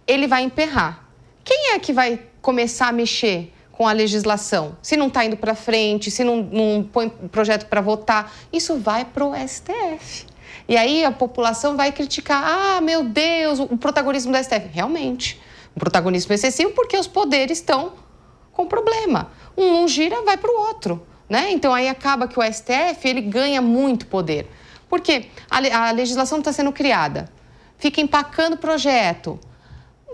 E: ele vai emperrar. Quem é que vai começar a mexer com a legislação? Se não está indo para frente, se não põe projeto para votar, isso vai para o STF. E aí a população vai criticar, meu Deus, o protagonismo do STF. Realmente, um protagonismo excessivo porque os poderes estão com problema. Um não gira, vai para o outro, né? Então aí acaba que o STF, ele ganha muito poder. Porque a legislação está sendo criada, fica empacando o projeto.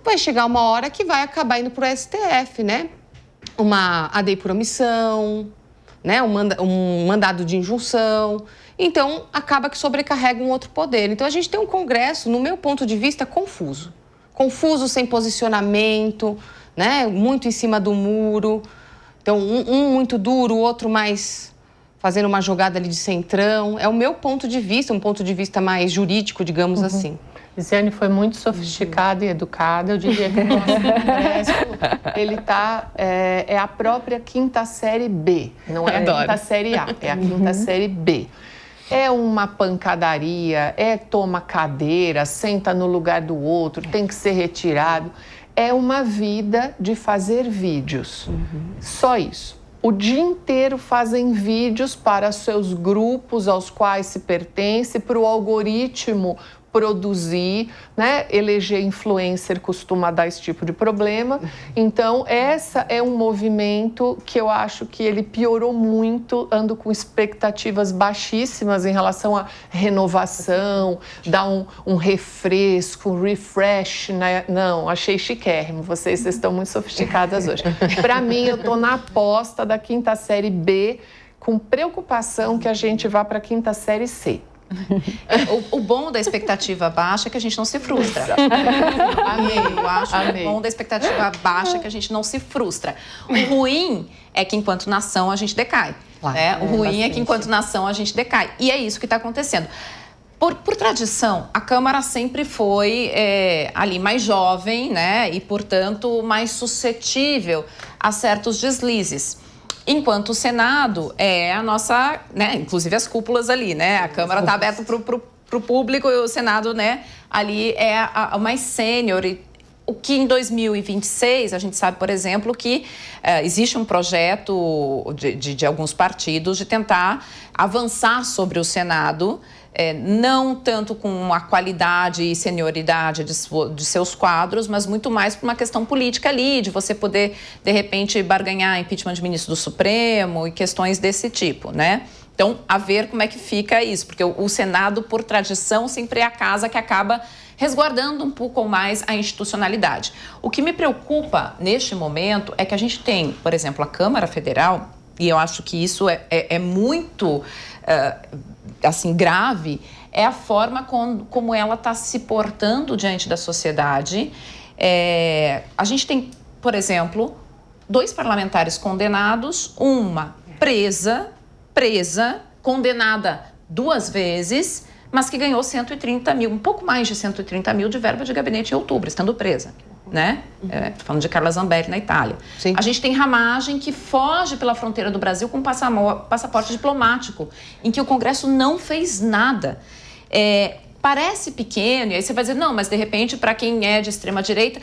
E: Vai chegar uma hora que vai acabar indo para o STF, né? Uma ADI por omissão, né? Um mandado de injunção. Então, acaba que sobrecarrega um outro poder. Então, a gente tem um Congresso, no meu ponto de vista, confuso. Confuso, sem posicionamento, né? Muito em cima do muro. Então, um muito duro, o outro mais fazendo uma jogada ali de centrão. É o meu ponto de vista, um ponto de vista mais jurídico, digamos assim.
D: Lisiane foi muito sofisticada e educada. Eu diria que o nosso Congresso, ele é a própria quinta série B. Não é a quinta série A, é a quinta série B. É uma pancadaria, toma cadeira, senta no lugar do outro, tem que ser retirado. É uma vida de fazer vídeos. Só isso. O dia inteiro fazem vídeos para seus grupos aos quais se pertence, para o algoritmo produzir, né? Eleger influencer costuma dar esse tipo de problema. Então, essa é um movimento que eu acho que ele piorou muito, ando com expectativas baixíssimas em relação à renovação, dar um refresco, um refresh, né? Não, achei chiquérrimo, vocês estão muito sofisticadas hoje. Para mim, eu tô na aposta da quinta série B, com preocupação que a gente vá para a quinta série C.
C: O bom da expectativa baixa é que a gente não se frustra. Amei. Eu acho que o bom da expectativa baixa é que a gente não se frustra. O ruim é que, enquanto nação, a gente decai. Né? O ruim é que, enquanto nação, a gente decai. E é isso que está acontecendo. Por tradição, a Câmara sempre foi ali mais jovem, né? E, portanto, mais suscetível a certos deslizes. Enquanto o Senado é a nossa, né, inclusive as cúpulas ali, né? A Câmara está aberta para o público e o Senado, né, ali é a mais sênior. O que em 2026, a gente sabe, por exemplo, que existe um projeto de alguns partidos de tentar avançar sobre o Senado, não tanto com a qualidade e senioridade de seus quadros, mas muito mais por uma questão política ali, de você poder, de repente, barganhar impeachment de ministro do Supremo e questões desse tipo, né? Então, a ver como é que fica isso, porque o Senado, por tradição, sempre é a casa que acaba resguardando um pouco mais a institucionalidade. O que me preocupa neste momento é que a gente tem, por exemplo, a Câmara Federal, e eu acho que isso é muito assim, grave, é a forma como ela está se portando diante da sociedade. A gente tem, por exemplo, 2 parlamentares condenados, uma presa, condenada 2 vezes, mas que ganhou 130 mil, um pouco mais de 130 mil de verba de gabinete em outubro, estando presa. Né? Falando de Carla Zambelli na Itália. Sim. A gente tem Ramagem que foge pela fronteira do Brasil com passaporte diplomático, em que o Congresso não fez nada. Parece pequeno, e aí você vai dizer, não, mas de repente para quem é de extrema direita,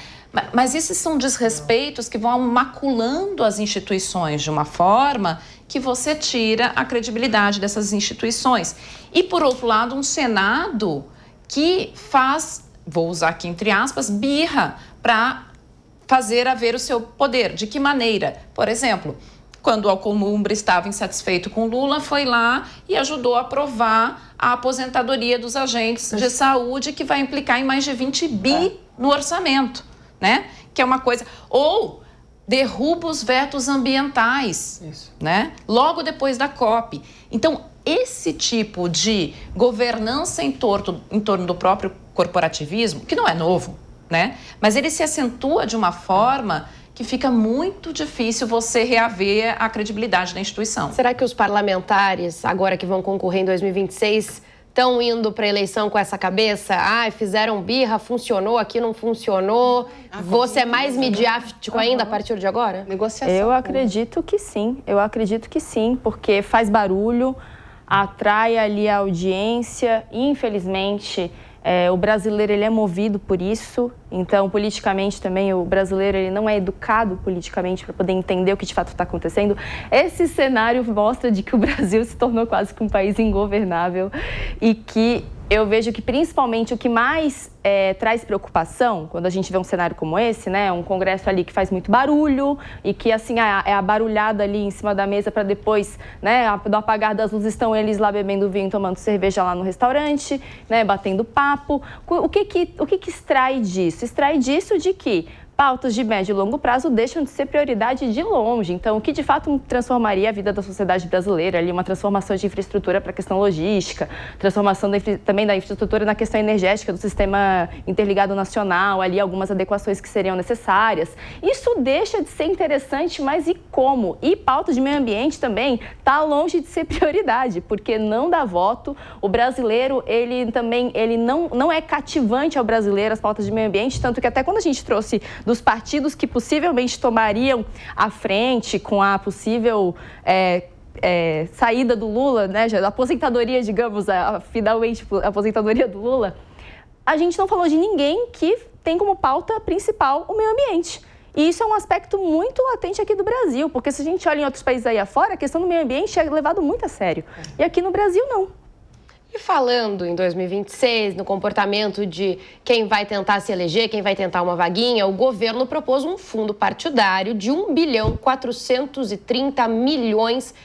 C: mas esses são desrespeitos que vão maculando as instituições de uma forma que você tira a credibilidade dessas instituições. E por outro lado, um Senado que faz, vou usar aqui entre aspas, birra para fazer haver o seu poder. De que maneira? Por exemplo, quando o Alcolumbre estava insatisfeito com Lula, foi lá e ajudou a aprovar a aposentadoria dos agentes de saúde, que vai implicar em mais de 20 bi no orçamento, né? Que é uma coisa... Ou derruba os vetos ambientais, né? Logo depois da COP. Então, esse tipo de governança em torno do próprio corporativismo, que não é novo, né? Mas ele se acentua de uma forma que fica muito difícil você reaver a credibilidade da instituição.
B: Será que os parlamentares, agora que vão concorrer em 2026, estão indo para a eleição com essa cabeça? Fizeram birra, funcionou, aqui não funcionou. Vou ser mais midiático ainda a partir de agora?
A: Negociação. Eu acredito que sim, porque faz barulho, atrai ali a audiência. Infelizmente, o brasileiro ele é movido por isso. Então, politicamente também, o brasileiro ele não é educado politicamente para poder entender o que de fato está acontecendo. Esse cenário mostra de que o Brasil se tornou quase que um país ingovernável e que eu vejo que principalmente o que mais traz preocupação quando a gente vê um cenário como esse, né, um Congresso ali que faz muito barulho e que assim é a barulhada ali em cima da mesa para depois, né, no apagar das luzes estão eles lá bebendo vinho, tomando cerveja lá no restaurante, né, batendo papo. O que extrai disso? Extrai disso de que pautas de médio e longo prazo deixam de ser prioridade de longe. Então, o que de fato transformaria a vida da sociedade brasileira, ali uma transformação de infraestrutura para a questão logística, transformação também da infraestrutura na questão energética do sistema interligado nacional, ali algumas adequações que seriam necessárias. Isso deixa de ser interessante, mas e como? E pautas de meio ambiente também está longe de ser prioridade, porque não dá voto. O brasileiro, ele não é cativante ao brasileiro as pautas de meio ambiente, tanto que até quando a gente trouxe dos partidos que possivelmente tomariam a frente com a possível saída do Lula, né, a aposentadoria, digamos, finalmente a aposentadoria do Lula, a gente não falou de ninguém que tem como pauta principal o meio ambiente. E isso é um aspecto muito latente aqui do Brasil, porque se a gente olha em outros países aí afora, a questão do meio ambiente é levado muito a sério. E aqui no Brasil, não.
B: E falando em 2026, no comportamento de quem vai tentar se eleger, quem vai tentar uma vaguinha, o governo propôs um fundo partidário de R$1.430 bilhões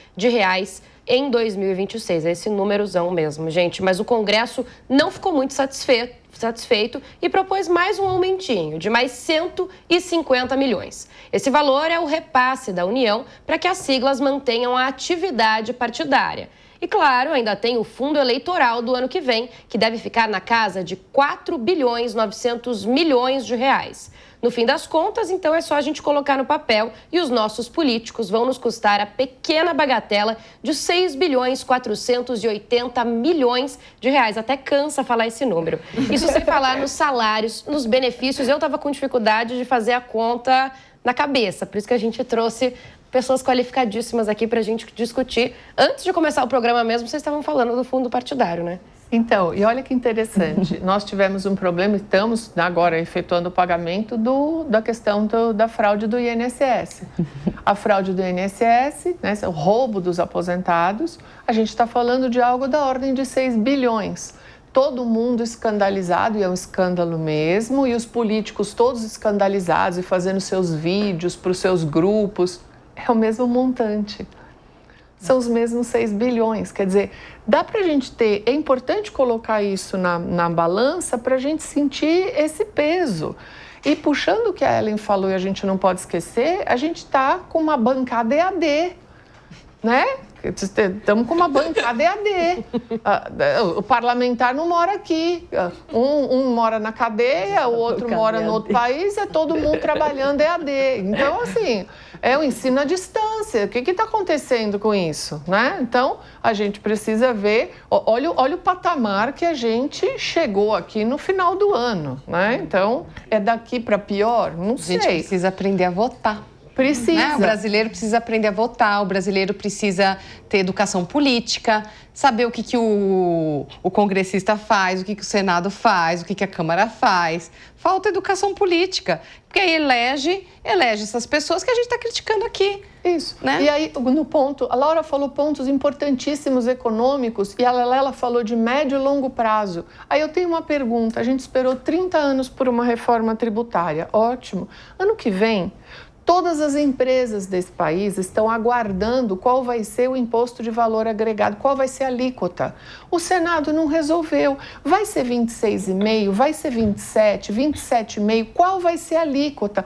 B: em 2026. É esse númerozão mesmo, gente. Mas o Congresso não ficou muito satisfeito e propôs mais um aumentinho de mais 150 milhões. Esse valor é o repasse da União para que as siglas mantenham a atividade partidária. E, claro, ainda tem o fundo eleitoral do ano que vem, que deve ficar na casa de R$4,9 bilhões. No fim das contas, então, é só a gente colocar no papel e os nossos políticos vão nos custar a pequena bagatela de R$6,480 bilhões. Até cansa falar esse número. Isso sem falar nos salários, nos benefícios. Eu estava com dificuldade de fazer a conta na cabeça, por isso que a gente trouxe pessoas qualificadíssimas aqui para a gente discutir. Antes de começar o programa mesmo, vocês estavam falando do fundo partidário, né?
D: Então, e olha que interessante, nós tivemos um problema, estamos agora efetuando o pagamento da questão da fraude do INSS. A fraude do INSS, né, o roubo dos aposentados, a gente está falando de algo da ordem de 6 bilhões. Todo mundo escandalizado, e é um escândalo mesmo, e os políticos todos escandalizados e fazendo seus vídeos para os seus grupos. É o mesmo montante. São os mesmos 6 bilhões. Quer dizer, dá para a gente ter... É importante colocar isso na balança para a gente sentir esse peso. E puxando o que a Ellen falou e a gente não pode esquecer, a gente está com uma bancada EAD, né? Estamos com uma bancada EAD. O parlamentar não mora aqui. Um mora na cadeia, o outro mora no outro país, é todo mundo trabalhando EAD. Então, assim, é o ensino à distância. O que está acontecendo com isso, né? Então, a gente precisa ver... Olha o patamar que a gente chegou aqui no final do ano, né? Então, é daqui para pior? Não sei.
E: A gente precisa aprender a votar.
D: Precisa.
E: Né? O brasileiro precisa aprender a votar, o brasileiro precisa ter educação política, saber o que o congressista faz, o que o Senado faz, o que a Câmara faz. Falta educação política, porque aí elege essas pessoas que a gente está criticando aqui.
D: Isso.
E: Né?
D: E aí, no ponto, a Laura falou pontos importantíssimos econômicos e a Lela falou de médio e longo prazo. Aí eu tenho uma pergunta, a gente esperou 30 anos por uma reforma tributária, ótimo. Ano que vem... Todas as empresas desse país estão aguardando qual vai ser o imposto de valor agregado, qual vai ser a alíquota. O Senado não resolveu. Vai ser 26,5%, vai ser 27%, 27,5%, qual vai ser a alíquota?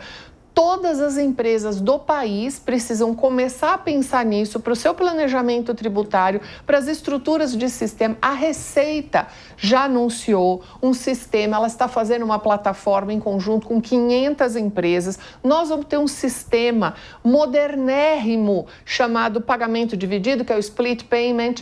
D: Todas as empresas do país precisam começar a pensar nisso para o seu planejamento tributário, para as estruturas de sistema. A Receita já anunciou um sistema, ela está fazendo uma plataforma em conjunto com 500 empresas. Nós vamos ter um sistema modernérrimo chamado pagamento dividido, que é o split payment.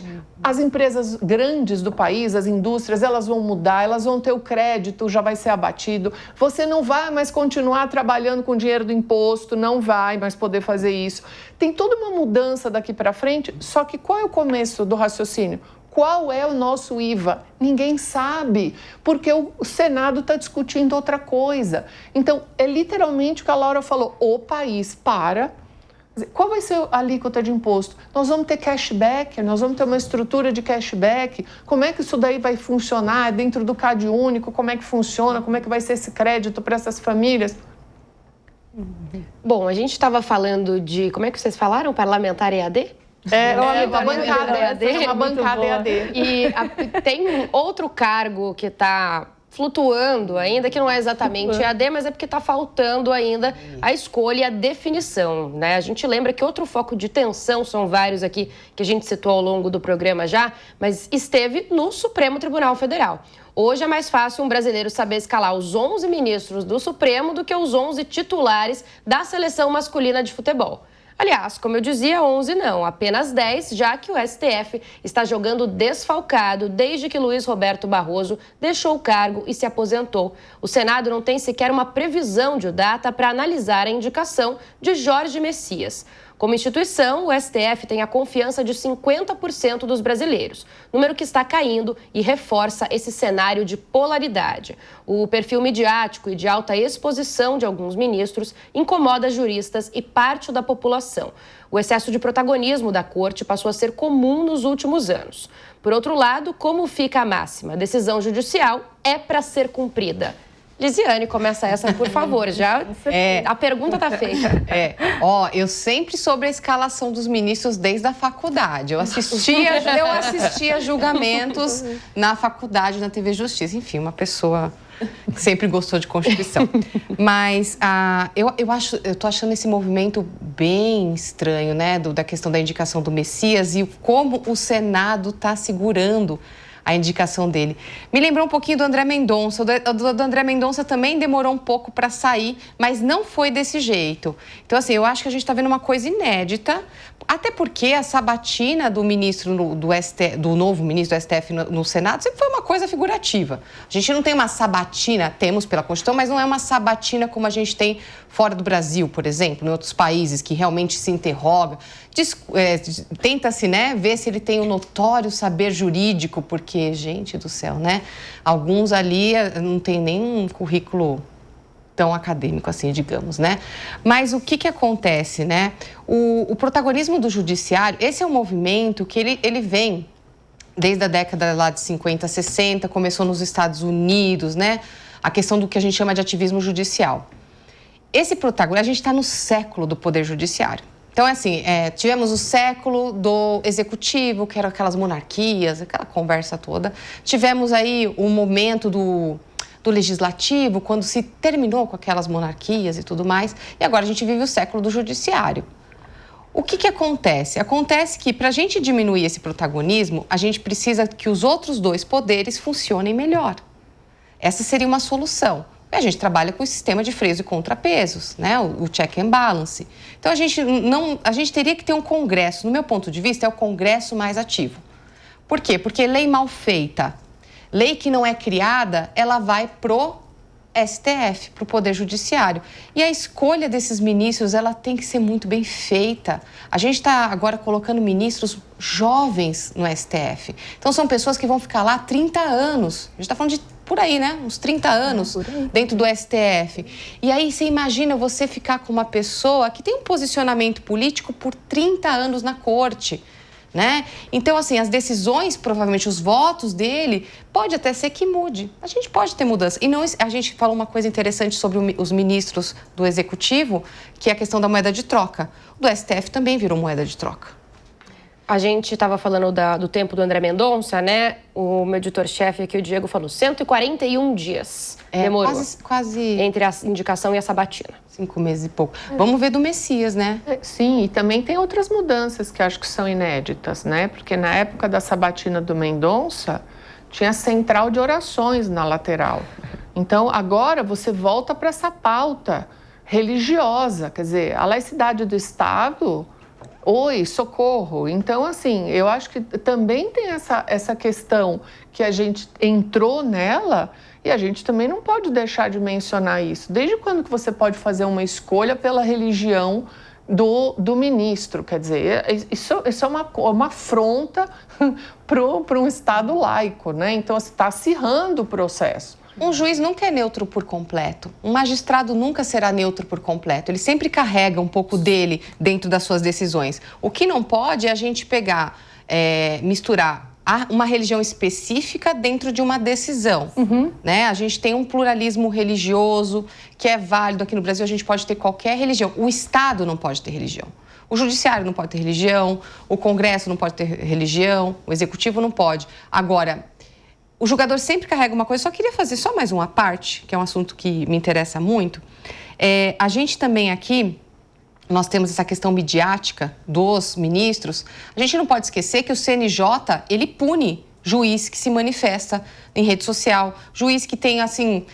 D: As empresas grandes do país, as indústrias, elas vão mudar, elas vão ter o crédito, já vai ser abatido. Você não vai mais continuar trabalhando com dinheiro do imposto, não vai mais poder fazer isso. Tem toda uma mudança daqui para frente, só que qual é o começo do raciocínio? Qual é o nosso IVA? Ninguém sabe, porque o Senado está discutindo outra coisa. Então, é literalmente o que a Laura falou, o país para... Qual vai ser a alíquota de imposto? Nós vamos ter cashback, nós vamos ter uma estrutura de cashback. Como é que isso daí vai funcionar dentro do CAD único? Como é que funciona? Como é que vai ser esse crédito para essas famílias?
B: Bom, a gente estava falando de... Como é que vocês falaram? Parlamentar EAD?
D: Uma bancada EAD. Uma bancada EAD.
B: E tem outro cargo que está... flutuando ainda, que não é exatamente EAD, mas é porque está faltando ainda a escolha e a definição, né? A gente lembra que outro foco de tensão, são vários aqui que a gente citou ao longo do programa já, mas esteve no Supremo Tribunal Federal. Hoje é mais fácil um brasileiro saber escalar os 11 ministros do Supremo do que os 11 titulares da seleção masculina de futebol. Aliás, como eu dizia, 11 não, apenas 10, já que o STF está jogando desfalcado desde que Luiz Roberto Barroso deixou o cargo e se aposentou. O Senado não tem sequer uma previsão de data para analisar a indicação de Jorge Messias. Como instituição, o STF tem a confiança de 50% dos brasileiros, número que está caindo e reforça esse cenário de polaridade. O perfil midiático e de alta exposição de alguns ministros incomoda juristas e parte da população. O excesso de protagonismo da corte passou a ser comum nos últimos anos. Por outro lado, como fica a máxima? Decisão judicial é para ser cumprida. Lisiane, começa essa, por favor. A pergunta está feita.
E: Eu sempre soube a escalação dos ministros desde a faculdade. Eu assistia julgamentos na faculdade, na TV Justiça. Enfim, uma pessoa que sempre gostou de Constituição. Mas eu tô achando esse movimento bem estranho, né? Da questão da indicação do Messias e como o Senado está segurando a indicação dele. Me lembrou um pouquinho do André Mendonça. Do André Mendonça também demorou um pouco para sair, mas não foi desse jeito. Então, assim, eu acho que a gente está vendo uma coisa inédita, até porque a sabatina do ministro do novo ministro do STF no Senado sempre foi uma coisa figurativa. A gente não tem uma sabatina, temos pela Constituição, mas não é uma sabatina como a gente tem fora do Brasil, por exemplo, em outros países, que realmente se interroga, tenta-se, né, ver se ele tem um notório saber jurídico, porque, gente do céu, né, alguns ali não tem nem um currículo tão acadêmico assim, digamos, né? Mas o que acontece, né? O protagonismo do judiciário, esse é um movimento que ele vem desde a década lá de 50, 60, começou nos Estados Unidos, né? A questão do que a gente chama de ativismo judicial. Esse protagonismo, a gente está no século do poder judiciário. Então, assim, tivemos o século do executivo, que eram aquelas monarquias, aquela conversa toda. Tivemos aí o momento do legislativo, quando se terminou com aquelas monarquias e tudo mais. E agora a gente vive o século do judiciário. O que acontece? Acontece que, para a gente diminuir esse protagonismo, a gente precisa que os outros dois poderes funcionem melhor. Essa seria uma solução. A gente trabalha com o sistema de freios e contrapesos, né? O check and balance. Então, a gente teria que ter um Congresso, no meu ponto de vista, é o Congresso mais ativo. Por quê? Porque lei mal feita, lei que não é criada, ela vai pro STF, pro Poder Judiciário. E a escolha desses ministros, ela tem que ser muito bem feita. A gente está agora colocando ministros jovens no STF. Então, são pessoas que vão ficar lá 30 anos. A gente está falando de por aí, né? Uns 30 anos dentro do STF. E aí, você imagina você ficar com uma pessoa que tem um posicionamento político por 30 anos na corte, né? Então, assim, as decisões, provavelmente os votos dele, pode até ser que mude. A gente pode ter mudança. E não, a gente falou uma coisa interessante sobre os ministros do Executivo, que é a questão da moeda de troca. O do STF também virou moeda de troca.
B: A gente estava falando do tempo do André Mendonça, né? O meu editor-chefe aqui, o Diego, falou 141 dias. Demorou.
E: Quase
B: entre a indicação e a sabatina.
E: 5 meses e pouco. Vamos ver do Messias, né?
D: Sim, e também tem outras mudanças que acho que são inéditas, né? Porque na época da sabatina do Mendonça, tinha central de orações na lateral. Então, agora você volta para essa pauta religiosa. Quer dizer, a laicidade do Estado... Oi, socorro. Então, assim, eu acho que também tem essa questão que a gente entrou nela e a gente também não pode deixar de mencionar isso. Desde quando que você pode fazer uma escolha pela religião do ministro? Quer dizer, isso é uma afronta para um Estado laico, né? Então, você está acirrando o processo.
E: Um juiz nunca é neutro por completo. Um magistrado nunca será neutro por completo. Ele sempre carrega um pouco dele dentro das suas decisões. O que não pode é a gente pegar, misturar uma religião específica dentro de uma decisão. Né? A gente tem um pluralismo religioso que é válido aqui no Brasil. A gente pode ter qualquer religião. O Estado não pode ter religião. O Judiciário não pode ter religião. O Congresso não pode ter religião. O Executivo não pode. Agora... O julgador sempre carrega uma coisa. Só queria fazer só mais uma parte, que é um assunto que me interessa muito. A gente também aqui, nós temos essa questão midiática dos ministros. A gente não pode esquecer que o CNJ, ele pune juiz que se manifesta em rede social. Juiz que tem, assim...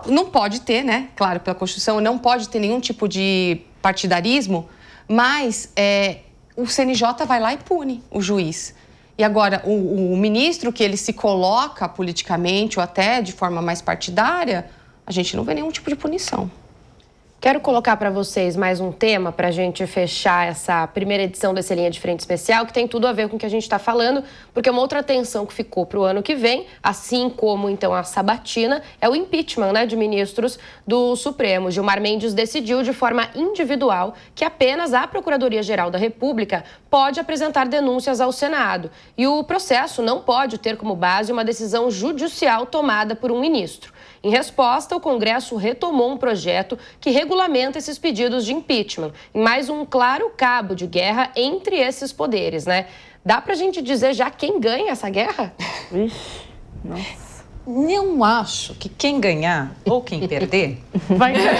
E: Não pode ter, né? Claro, pela Constituição, não pode ter nenhum tipo de partidarismo, mas o CNJ vai lá e pune o juiz. E agora, o ministro que ele se coloca politicamente ou até de forma mais partidária, a gente não vê nenhum tipo de punição.
B: Quero colocar para vocês mais um tema para a gente fechar essa primeira edição dessa Linha de Frente Especial, que tem tudo a ver com o que a gente está falando, porque uma outra atenção que ficou para o ano que vem, assim como então a sabatina, é o impeachment, né, de ministros do Supremo. Gilmar Mendes decidiu de forma individual que apenas a Procuradoria-Geral da República pode apresentar denúncias ao Senado. E o processo não pode ter como base uma decisão judicial tomada por um ministro. Em resposta, o Congresso retomou um projeto que regulamenta esses pedidos de impeachment, em mais um claro cabo de guerra entre esses poderes, né? Dá pra gente dizer já quem ganha essa guerra?
A: Ixi, nossa.
C: Não acho que quem ganhar ou quem perder
D: Vai ganhar.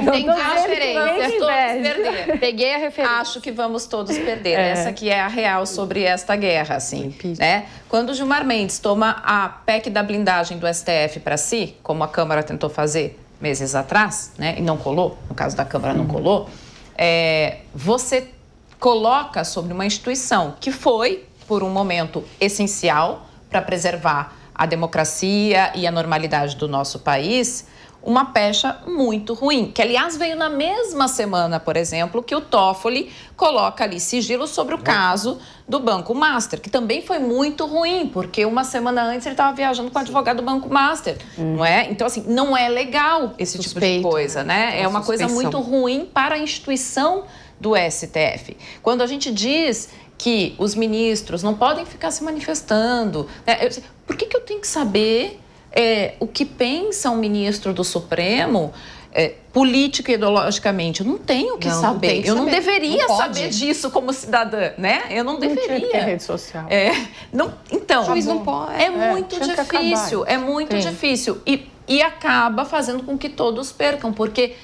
B: Entendi a referência.
C: todos perder.
B: Peguei a referência.
C: Acho que vamos todos perder. Essa que é a real sobre esta guerra, assim, né? Quando o Gilmar Mendes toma a PEC da blindagem do STF para si, como a Câmara tentou fazer meses atrás, né? E não colou, no caso da Câmara não colou, você coloca sobre uma instituição que foi, por um momento, essencial para preservar a democracia e a normalidade do nosso país, uma pecha muito ruim, que aliás veio na mesma semana, por exemplo, que o Toffoli coloca ali sigilo sobre o caso do Banco Master, que também foi muito ruim, porque uma semana antes ele estava viajando com o advogado do Banco Master, não é? Então, assim, não é legal esse tipo de coisa, né? É uma coisa muito ruim para a instituição do STF. Quando a gente diz que os ministros não podem ficar se manifestando, né? Por que eu tenho que saber o que pensa um ministro do Supremo político e ideologicamente? Eu não tenho que saber. Eu não deveria saber disso como cidadã, né? Eu não deveria.
D: Tinha que ter rede social.
C: Então,
E: o juiz não pode.
C: É muito difícil, é muito difícil. E acaba fazendo com que todos percam, porque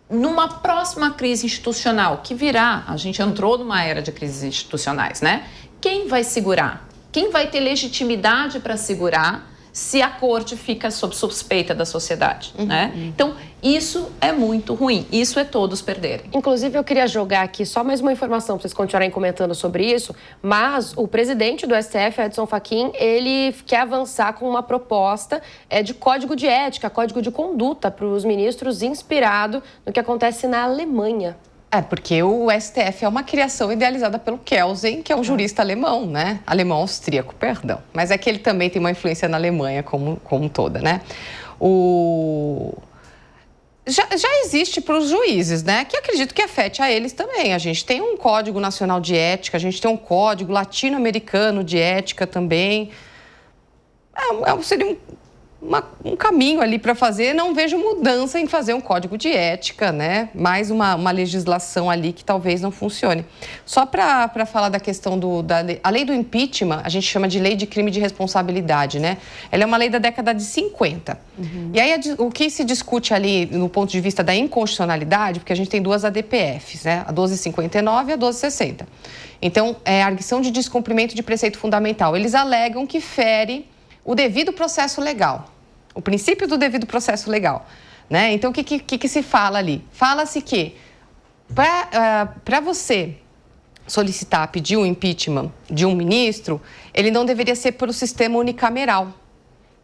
C: numa próxima crise institucional que virá, a gente entrou numa era de crises institucionais, né? Quem vai segurar? Quem vai ter legitimidade para segurar se a corte fica sob suspeita da sociedade, né? Então, isso é muito ruim. Isso é todos perderem.
B: Inclusive, eu queria jogar aqui só mais uma informação para vocês continuarem comentando sobre isso, mas o presidente do STF, Edson Fachin, ele quer avançar com uma proposta de código de ética, código de conduta para os ministros, inspirado no que acontece na Alemanha.
E: Porque o STF é uma criação idealizada pelo Kelsen, que é um jurista alemão, né? Alemão-austríaco, perdão. Mas é que ele também tem uma influência na Alemanha como toda, né? Já existe para os juízes, né? Que acredito que afete a eles também. A gente tem um Código Nacional de Ética, a gente tem um Código Latino-Americano de Ética também. Seria um caminho ali para fazer. Não vejo mudança em fazer um código de ética, né? Mais uma legislação ali que talvez não funcione. Só para falar da questão a lei do impeachment, a gente chama de lei de crime de responsabilidade, né? Ela é uma lei da década de 50. E aí o que se discute ali no ponto de vista da inconstitucionalidade, porque a gente tem duas ADPFs, né? A 1259 e a 1260. Então, é a arguição de descumprimento de preceito fundamental. Eles alegam que fere o devido processo legal, o princípio do devido processo legal, né? Então, o que se fala ali? Fala-se que para você solicitar, pedir o impeachment de um ministro, ele não deveria ser pelo sistema unicameral,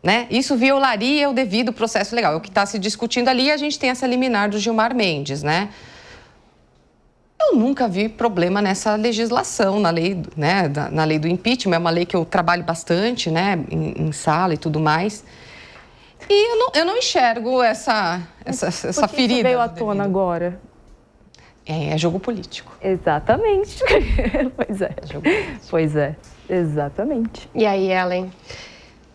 E: né? Isso violaria o devido processo legal. É o que está se discutindo ali, e a gente tem essa liminar do Gilmar Mendes, né? Eu nunca vi problema nessa legislação, na lei, né, na lei do impeachment. É uma lei que eu trabalho bastante, né, em sala e tudo mais. E eu não enxergo essa ferida.
A: Isso veio à tona agora?
E: É jogo político.
A: Exatamente. Pois é, exatamente.
B: E aí, Ellen?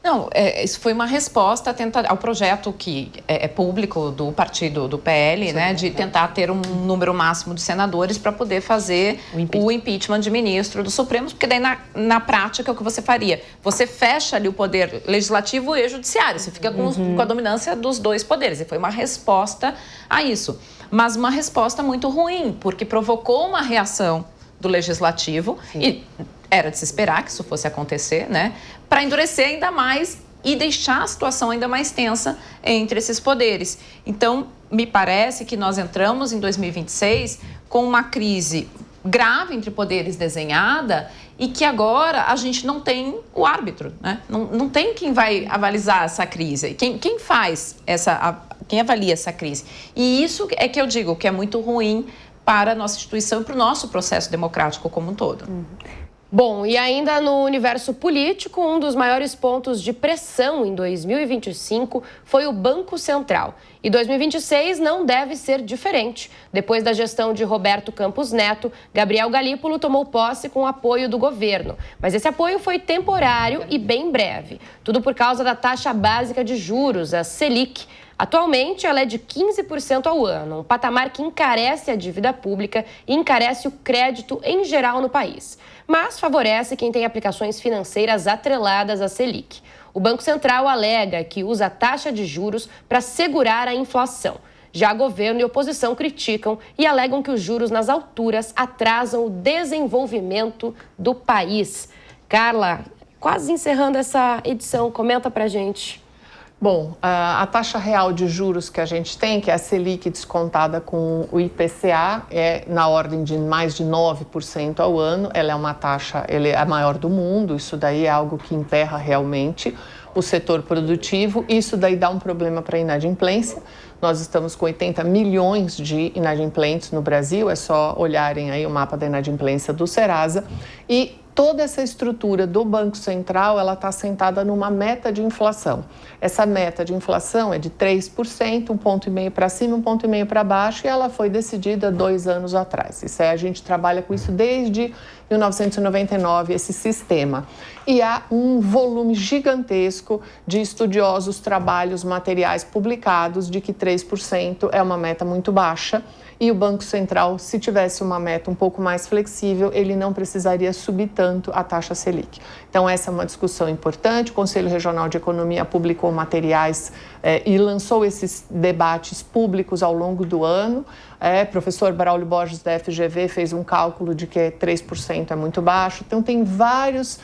C: Não, isso foi uma resposta ao projeto que é público do partido do PL, né, de tentar ter um número máximo de senadores para poder fazer o impeachment de ministro do Supremo, porque daí na prática o que você faria? Você fecha ali o poder legislativo e judiciário, você fica com a dominância dos dois poderes, e foi uma resposta a isso. Mas uma resposta muito ruim, porque provocou uma reação do legislativo, e era de se esperar que isso fosse acontecer, né? Para endurecer ainda mais e deixar a situação ainda mais tensa entre esses poderes. Então, me parece que nós entramos em 2026 com uma crise grave entre poderes desenhada e que agora a gente não tem o árbitro, né? Não tem quem vai avalizar essa crise. Quem faz Quem avalia essa crise? E isso é que eu digo que é muito ruim para a nossa instituição e para o nosso processo democrático como um todo.
B: Bom, e ainda no universo político, um dos maiores pontos de pressão em 2025 foi o Banco Central. E 2026 não deve ser diferente. Depois da gestão de Roberto Campos Neto, Gabriel Galípolo tomou posse com o apoio do governo. Mas esse apoio foi temporário e bem breve. Tudo por causa da taxa básica de juros, a Selic. Atualmente, ela é de 15% ao ano, um patamar que encarece a dívida pública e encarece o crédito em geral no país. Mas favorece quem tem aplicações financeiras atreladas à Selic. O Banco Central alega que usa a taxa de juros para segurar a inflação. Já governo e oposição criticam e alegam que os juros nas alturas atrasam o desenvolvimento do país. Carla, quase encerrando essa edição, comenta pra gente.
D: Bom, a taxa real de juros que a gente tem, que é a Selic descontada com o IPCA, é na ordem de mais de 9% ao ano. Ela é uma taxa, ela é a maior do mundo, isso daí é algo que emperra realmente o setor produtivo. Isso daí dá um problema para a inadimplência. Nós estamos com 80 milhões de inadimplentes no Brasil, é só olharem aí o mapa da inadimplência do Serasa. E toda essa estrutura do Banco Central, ela está assentada numa meta de inflação. Essa meta de inflação é de 3%, 1,5 ponto para cima, 1,5 ponto para baixo, e ela foi decidida 2 anos atrás. Isso aí, a gente trabalha com isso desde 1999, esse sistema. E há um volume gigantesco de estudiosos, trabalhos, materiais publicados de que 3% é uma meta muito baixa. E o Banco Central, se tivesse uma meta um pouco mais flexível, ele não precisaria subir tanto a taxa Selic. Então, essa é uma discussão importante. O Conselho Regional de Economia publicou materiais e lançou esses debates públicos ao longo do ano. Professor Braulio Borges, da FGV, fez um cálculo de que 3% é muito baixo. Então, tem vários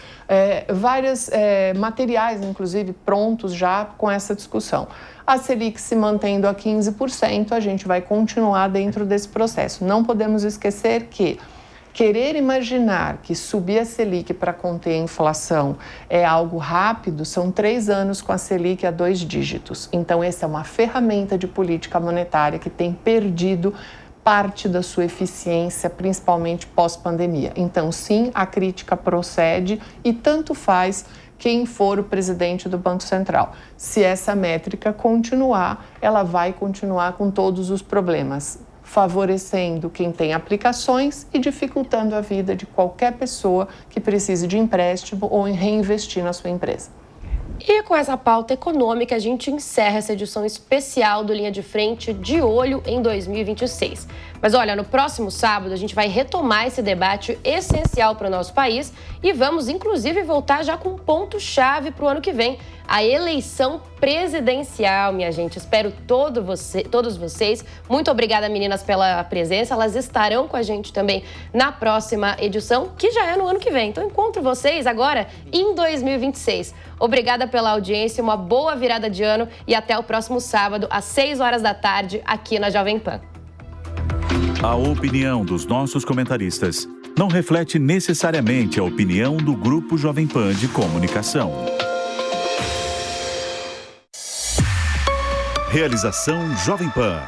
D: materiais, inclusive, prontos já com essa discussão. A Selic se mantendo a 15%, a gente vai continuar dentro desse processo. Não podemos esquecer que querer imaginar que subir a Selic para conter a inflação é algo rápido, são 3 anos com a Selic a 2 dígitos. Então, essa é uma ferramenta de política monetária que tem perdido parte da sua eficiência, principalmente pós-pandemia. Então, sim, a crítica procede e tanto faz quem for o presidente do Banco Central. Se essa métrica continuar, ela vai continuar com todos os problemas, favorecendo quem tem aplicações e dificultando a vida de qualquer pessoa que precise de empréstimo ou em reinvestir na sua empresa.
B: E com essa pauta econômica, a gente encerra essa edição especial do Linha de Frente de olho em 2026. Mas olha, no próximo sábado a gente vai retomar esse debate essencial para o nosso país e vamos, inclusive, voltar já com um ponto-chave para o ano que vem, a eleição presidencial, minha gente. Espero todos vocês. Muito obrigada, meninas, pela presença. Elas estarão com a gente também na próxima edição, que já é no ano que vem. Então, encontro vocês agora em 2026. Obrigada pela audiência, uma boa virada de ano e até o próximo sábado, às 6 horas da tarde, aqui na Jovem Pan.
F: A opinião dos nossos comentaristas não reflete necessariamente a opinião do Grupo Jovem Pan de Comunicação. Realização Jovem Pan.